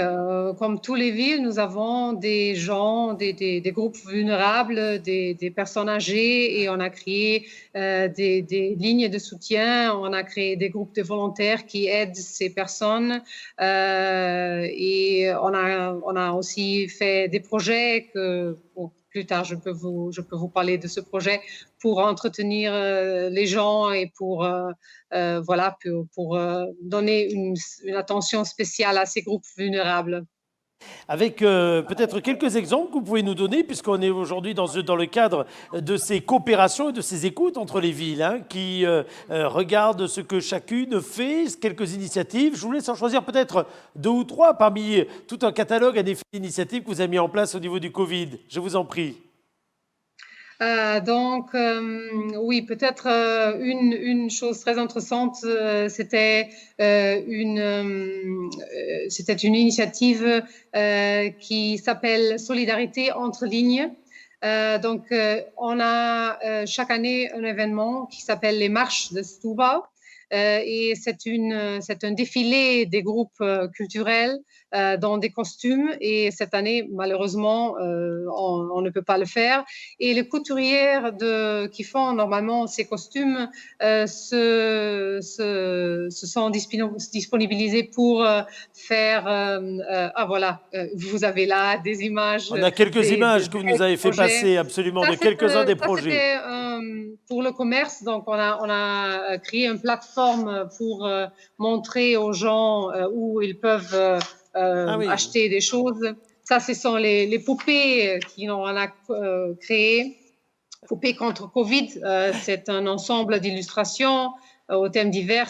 comme toutes les villes, nous avons des gens, des groupes vulnérables, des personnes âgées, et on a créé des lignes de soutien, on a créé des groupes de volontaires qui aident ces personnes, et on a aussi fait des projets que... Plus tard, je peux vous parler de ce projet pour entretenir les gens et pour donner une attention spéciale à ces groupes vulnérables. Avec peut-être quelques exemples que vous pouvez nous donner, puisqu'on est aujourd'hui dans le cadre de ces coopérations et de ces écoutes entre les villes, qui regardent ce que chacune fait, quelques initiatives. Je vous laisse en choisir peut-être 2 ou 3 parmi tout un catalogue d'initiatives que vous avez mis en place au niveau du Covid. Je vous en prie. Oui, peut-être une chose très intéressante, c'était une initiative qui s'appelle Solidarité entre lignes. On a chaque année un événement qui s'appelle les Marches de Setúbal. Et c'est un défilé des groupes culturels dans des costumes, et cette année, malheureusement, on ne peut pas le faire. Et les couturières qui font normalement ces costumes se sont disponibilisées pour faire... voilà, vous avez là des images. On a quelques images que vous nous avez fait passer, absolument, de quelques-uns des projets. C'était pour le commerce, donc on a créé une plateforme pour montrer aux gens où ils peuvent acheter des choses. Ça, ce sont les poupées qu'on a créées. Poupées contre Covid, c'est un ensemble d'illustrations aux thèmes divers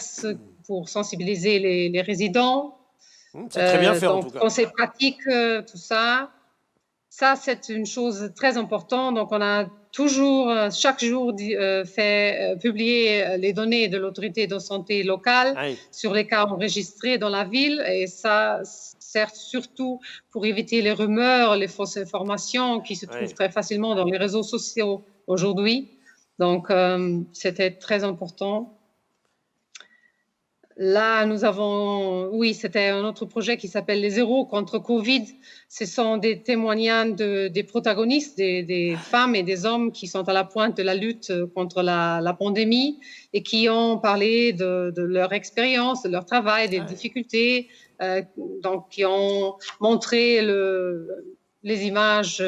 pour sensibiliser les résidents. C'est très bien fait, en tout cas. Conseils pratiques, tout ça. Ça, c'est une chose très importante. Donc, on a toujours, chaque jour, publié les données de l'autorité de santé locale sur les cas enregistrés dans la ville. Et ça sert surtout pour éviter les rumeurs, les fausses informations qui se trouvent très facilement dans les réseaux sociaux aujourd'hui. Donc, c'était très important. Là, c'était un autre projet qui s'appelle les Zéros contre Covid. Ce sont des témoignages des protagonistes, des femmes et des hommes qui sont à la pointe de la lutte contre la pandémie et qui ont parlé de leur expérience, de leur travail, des difficultés, donc qui ont montré les images,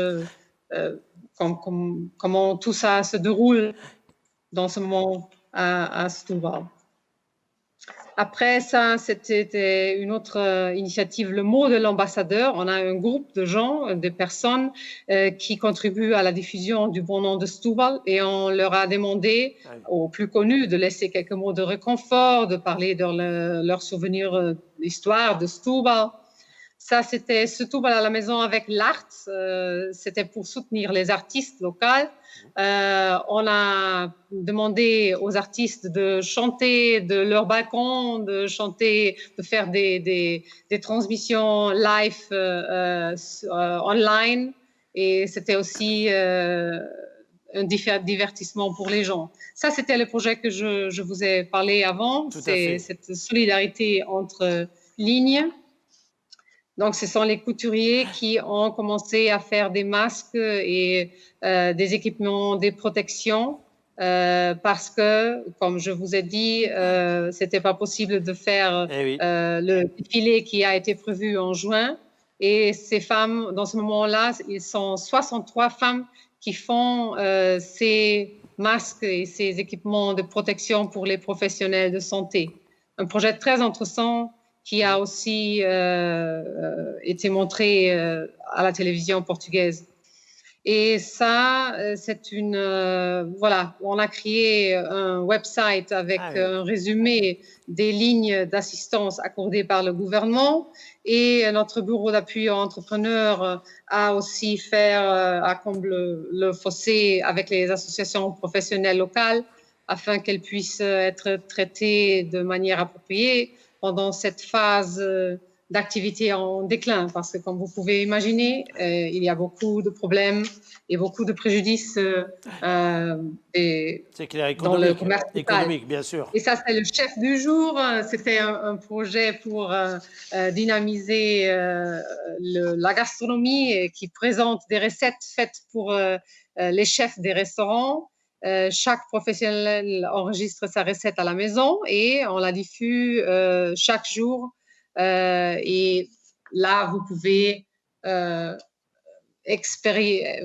comment tout ça se déroule dans ce moment à Setúbal. Après ça, c'était une autre initiative, le mot de l'ambassadeur. On a un groupe de gens, de personnes qui contribuent à la diffusion du bon nom de Setúbal, et on leur a demandé aux plus connus de laisser quelques mots de réconfort, de parler de leurs souvenirs d'histoire de Setúbal. Ça, c'était Setúbal à la maison avec l'art. C'était pour soutenir les artistes locaux. On a demandé aux artistes de chanter de leur balcon, de faire des transmissions live online. Et c'était aussi un divertissement pour les gens. Ça, c'était le projet que je vous ai parlé avant. C'est cette solidarité entre lignes. Donc, ce sont les couturiers qui ont commencé à faire des masques et des équipements de protection parce que, comme je vous ai dit, c'était pas possible de faire Eh oui. le défilé qui a été prévu en juin. Et ces femmes, dans ce moment-là, ils sont 63 femmes qui font ces masques et ces équipements de protection pour les professionnels de santé. Un projet très intéressant qui a aussi été montré à la télévision portugaise. Et ça, c'est voilà, on a créé un website avec un résumé des lignes d'assistance accordées par le gouvernement. Et notre bureau d'appui aux entrepreneurs a aussi fait à comble le fossé avec les associations professionnelles locales afin qu'elles puissent être traitées de manière appropriée pendant cette phase d'activité en déclin, parce que comme vous pouvez imaginer, il y a beaucoup de problèmes et beaucoup de préjudices C'est clair, dans le commerce local. économique, bien sûr. Et ça, c'est le chef du jour. C'était un projet pour dynamiser la gastronomie qui présente des recettes faites pour les chefs des restaurants. Chaque professionnel enregistre sa recette à la maison et on la diffuse chaque jour. Et là, vous pouvez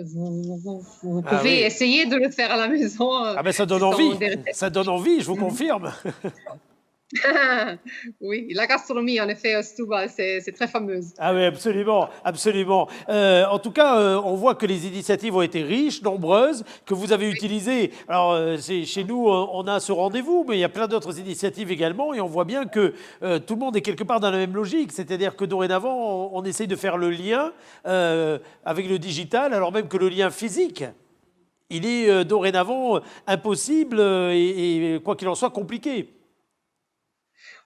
vous pouvez essayer de le faire à la maison. Ah ben ça donne envie, ça donne envie, je vous confirme. Oui, la gastronomie, en effet, à Setúbal, c'est très fameuse. Ah oui, absolument, absolument. En tout cas, on voit que les initiatives ont été riches, nombreuses, que vous avez utilisées. Alors, chez nous, on a ce rendez-vous, mais il y a plein d'autres initiatives également, et on voit bien que tout le monde est quelque part dans la même logique. C'est-à-dire que dorénavant, on essaye de faire le lien avec le digital, alors même que le lien physique, il est dorénavant impossible et quoi qu'il en soit, compliqué.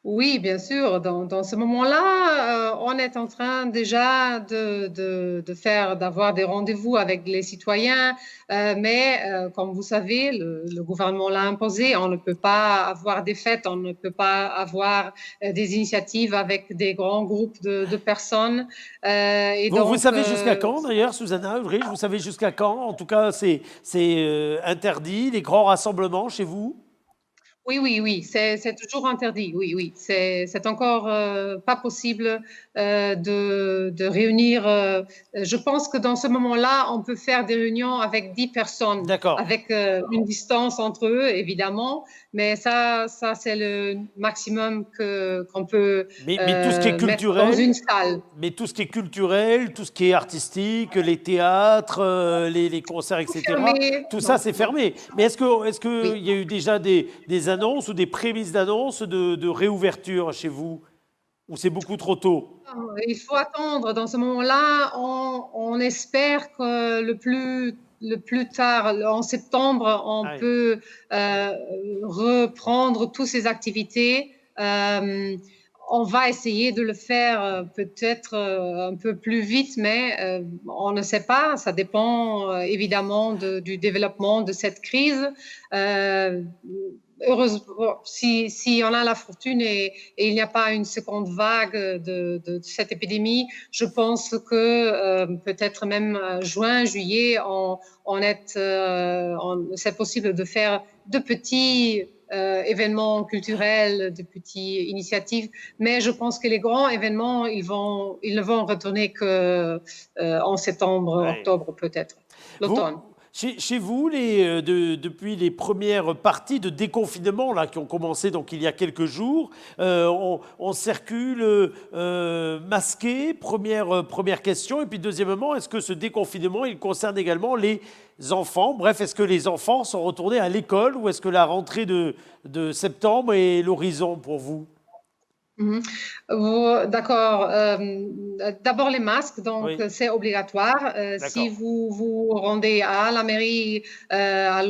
Oui, bien sûr. Dans ce moment-là, on est en train déjà d'avoir des rendez-vous avec les citoyens, mais comme vous savez, le gouvernement l'a imposé. On ne peut pas avoir des fêtes, on ne peut pas avoir des initiatives avec des grands groupes de personnes. Vous savez jusqu'à quand, d'ailleurs, Susanna Ulrich, vous savez jusqu'à quand? En tout cas, c'est interdit, les grands rassemblements chez vous? Oui, c'est toujours interdit. Oui, c'est encore pas possible de réunir. Je pense que dans ce moment-là, on peut faire des réunions avec 10 personnes, avec une distance entre eux, évidemment. Mais ça c'est le maximum qu'on peut tout ce qui est culturel, mettre dans une salle. Mais tout ce qui est culturel, tout ce qui est artistique, les théâtres, les concerts, etc., tout ça, c'est fermé. Mais est-ce qu'il y a eu déjà des annonces ou des prémices d'annonces de réouverture chez vous? Ou c'est beaucoup trop tôt? Il faut attendre. Dans ce moment-là, on espère que le plus tard, en septembre, on peut reprendre toutes ces activités. On va essayer de le faire peut-être un peu plus vite, mais on ne sait pas. Ça dépend évidemment du développement de cette crise. Heureusement, si on a la fortune et il n'y a pas une seconde vague de cette épidémie, je pense que peut-être même juin, juillet, c'est possible de faire de petits événements culturels, de petites initiatives, mais je pense que les grands événements, ils ne vont retourner qu'en septembre, octobre peut-être, l'automne. Chez vous, depuis les premières parties de déconfinement là, qui ont commencé donc, il y a quelques jours, on circule masqué, première question. Et puis deuxièmement, est-ce que ce déconfinement, il concerne également les enfants? Bref, est-ce que les enfants sont retournés à l'école ou est-ce que la rentrée de septembre est l'horizon pour vous? D'accord. D'abord les masques, donc c'est obligatoire. Si vous vous rendez à la mairie, à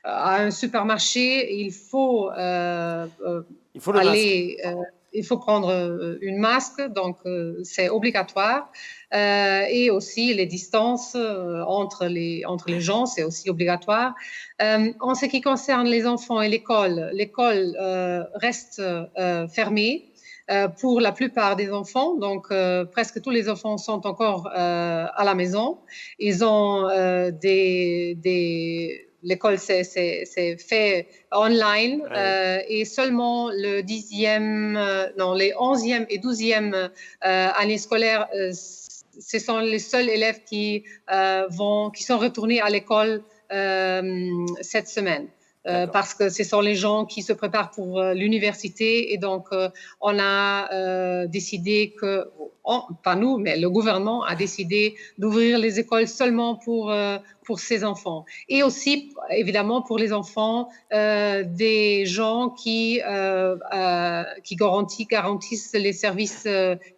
un supermarché, il faut prendre une masque, donc c'est obligatoire. Et aussi les distances entre les gens, c'est aussi obligatoire. En ce qui concerne les enfants et l'école reste fermée. pour la plupart des enfants. Donc, presque tous les enfants sont encore à la maison. Ils ont l'école c'est fait online et seulement les 11e et 12e années scolaires, ce sont les seuls élèves qui sont retournés à l'école cette semaine. Parce que ce sont les gens qui se préparent pour l'université et donc on a décidé que, pas nous, mais le gouvernement a décidé d'ouvrir les écoles seulement pour ces enfants. Et aussi, évidemment, pour les enfants des gens qui garantissent les services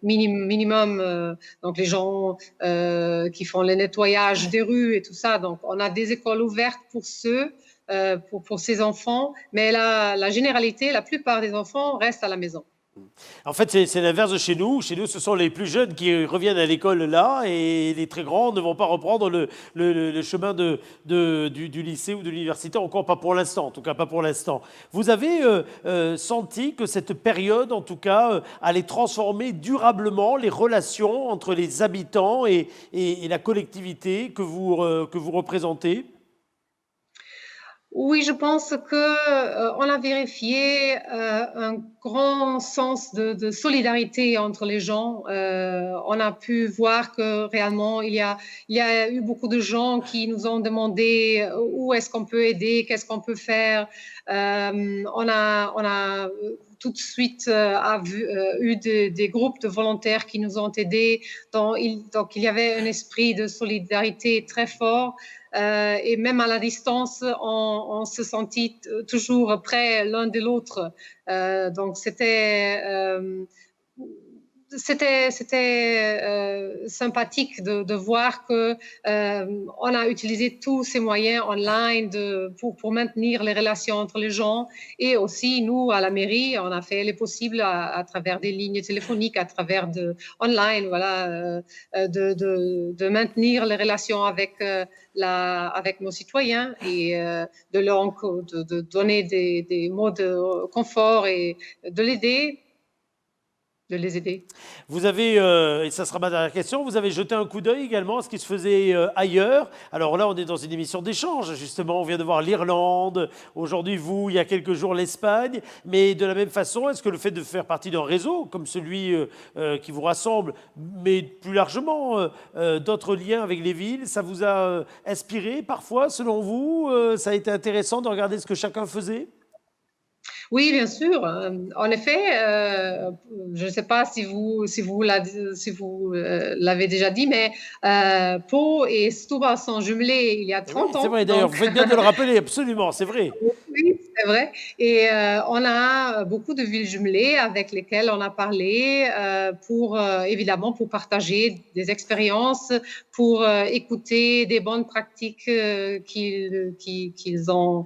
minimum, donc les gens qui font le nettoyage des rues et tout ça. Donc, on a des écoles ouvertes pour ceux pour ces enfants, mais la généralité, la plupart des enfants restent à la maison. En fait, c'est l'inverse de chez nous. Chez nous, ce sont les plus jeunes qui reviennent à l'école là et les très grands ne vont pas reprendre le chemin du lycée ou de l'université, encore pas pour l'instant, en tout cas pas pour l'instant. Vous avez senti que cette période, en tout cas, allait transformer durablement les relations entre les habitants et la collectivité que vous représentez ? Oui, je pense que on a vérifié un grand sens de solidarité entre les gens. On a pu voir que réellement il y a eu beaucoup de gens qui nous ont demandé où est-ce qu'on peut aider, qu'est-ce qu'on peut faire. On a tout de suite eu des groupes de volontaires qui nous ont aidés. Donc il y avait un esprit de solidarité très fort. Et même à la distance, on se sentit toujours près l'un de l'autre. Donc c'était sympathique de voir que on a utilisé tous ces moyens online pour maintenir les relations entre les gens, et aussi nous à la mairie on a fait les possibles à travers des lignes téléphoniques, à travers online, voilà, de maintenir les relations avec nos citoyens et de donner des mots de confort et de les aider. Vous avez, et ça sera ma dernière question, vous avez jeté un coup d'œil également à ce qui se faisait ailleurs. Alors là, on est dans une émission d'échange, justement, on vient de voir l'Irlande, aujourd'hui vous, il y a quelques jours l'Espagne, mais de la même façon, est-ce que le fait de faire partie d'un réseau comme celui qui vous rassemble, mais plus largement d'autres liens avec les villes, ça vous a inspiré parfois, selon vous? Ça a été intéressant de regarder ce que chacun faisait? Oui, bien sûr. En effet, je ne sais pas si vous l'avez déjà dit, mais Pau et Setúbal sont jumelés il y a 30 ans. C'est vrai, d'ailleurs, vous faites bien de le rappeler, absolument, c'est vrai. Oui, c'est vrai. Et on a beaucoup de villes jumelées avec lesquelles on a parlé évidemment pour partager des expériences, pour écouter des bonnes pratiques qu'ils ont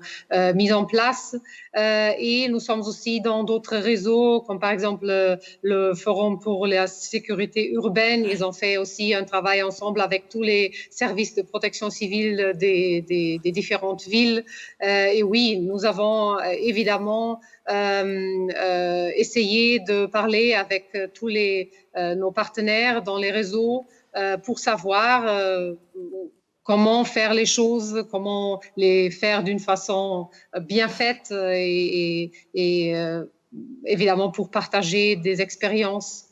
mises en place. Et nous sommes aussi dans d'autres réseaux, comme par exemple le Forum pour la sécurité urbaine. Ils ont fait aussi un travail ensemble avec tous les services de protection civile des différentes villes. Et oui, nous avons évidemment essayé de parler avec tous nos partenaires dans les réseaux pour savoir comment faire les choses, comment les faire d'une façon bien faite et évidemment pour partager des expériences.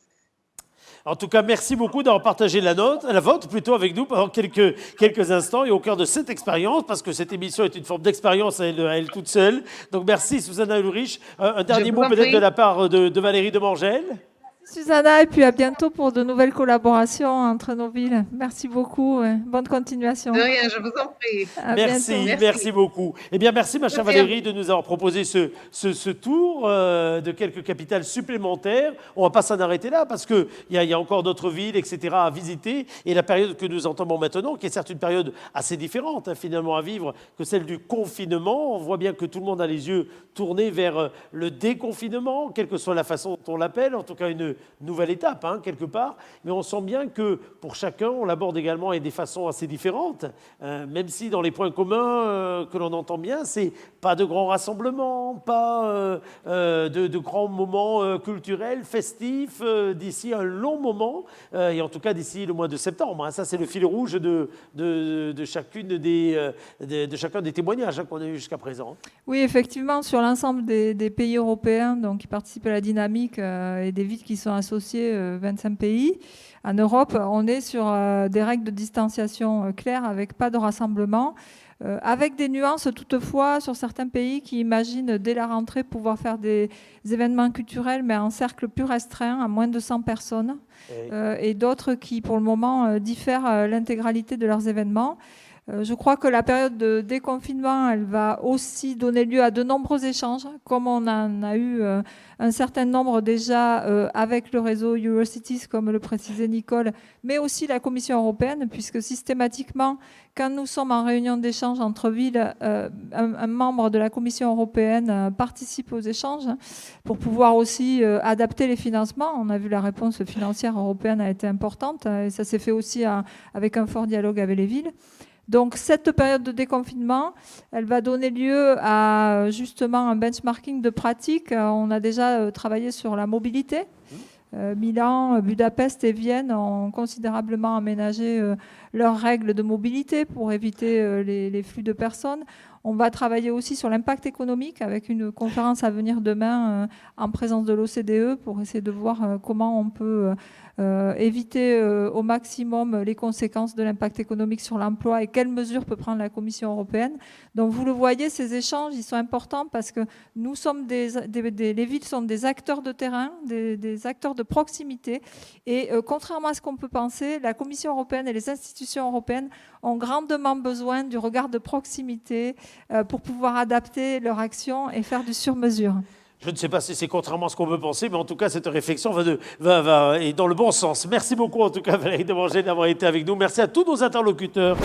En tout cas, merci beaucoup d'avoir partagé la vôtre plutôt avec nous pendant quelques instants et au cœur de cette expérience, parce que cette émission est une forme d'expérience à elle toute seule. Donc merci Susanna Ulrich. Un dernier mot peut-être de la part de Valérie Demangel. Susanna, et puis à bientôt pour de nouvelles collaborations entre nos villes. Merci beaucoup. Bonne continuation. De rien, je vous en prie. Merci beaucoup. Eh bien, merci, ma chère Valérie, de nous avoir proposé ce tour de quelques capitales supplémentaires. On ne va pas s'en arrêter là, parce qu'il y a encore d'autres villes, etc., à visiter. Et la période que nous entamons maintenant, qui est certes une période assez différente, finalement, à vivre que celle du confinement, on voit bien que tout le monde a les yeux tournés vers le déconfinement, quelle que soit la façon dont on l'appelle, en tout cas une nouvelle étape, hein, quelque part, mais on sent bien que pour chacun, on l'aborde également et des façons assez différentes, même si dans les points communs que l'on entend bien, c'est pas de grands rassemblements, pas de grands moments culturels, festifs, d'ici un long moment, et en tout cas d'ici le mois de septembre. Hein. Ça, c'est le fil rouge de chacun des témoignages qu'on a eu jusqu'à présent. Oui, effectivement, sur l'ensemble des pays européens donc, qui participent à la dynamique et des villes qui sont associées, 25 pays, en Europe, on est sur des règles de distanciation claires avec pas de rassemblement. Avec des nuances toutefois sur certains pays qui imaginent dès la rentrée pouvoir faire des événements culturels mais en cercle plus restreint, à moins de 100 personnes, et d'autres qui pour le moment diffèrent l'intégralité de leurs événements. Je crois que la période de déconfinement, elle va aussi donner lieu à de nombreux échanges, comme on en a eu un certain nombre déjà avec le réseau Eurocities, comme le précisait Nicole, mais aussi la Commission européenne, puisque systématiquement, quand nous sommes en réunion d'échange entre villes, un membre de la Commission européenne participe aux échanges pour pouvoir aussi adapter les financements. On a vu la réponse financière européenne a été importante, et ça s'est fait aussi avec un fort dialogue avec les villes. Donc cette période de déconfinement, elle va donner lieu à justement un benchmarking de pratiques. On a déjà travaillé sur la mobilité. Milan, Budapest et Vienne ont considérablement aménagé leurs règles de mobilité pour éviter les flux de personnes. On va travailler aussi sur l'impact économique avec une conférence à venir demain en présence de l'OCDE pour essayer de voir comment on peut éviter au maximum les conséquences de l'impact économique sur l'emploi et quelles mesures peut prendre la Commission européenne. Donc vous le voyez, ces échanges, ils sont importants parce que nous sommes les villes sont des acteurs de terrain, des acteurs de proximité. Et contrairement à ce qu'on peut penser, la Commission européenne et les institutions européennes ont grandement besoin du regard de proximité pour pouvoir adapter leur action et faire du sur-mesure. Je ne sais pas si c'est contrairement à ce qu'on peut penser, mais en tout cas, cette réflexion va dans le bon sens. Merci beaucoup, en tout cas, Valérie Demanget, d'avoir été avec nous. Merci à tous nos interlocuteurs.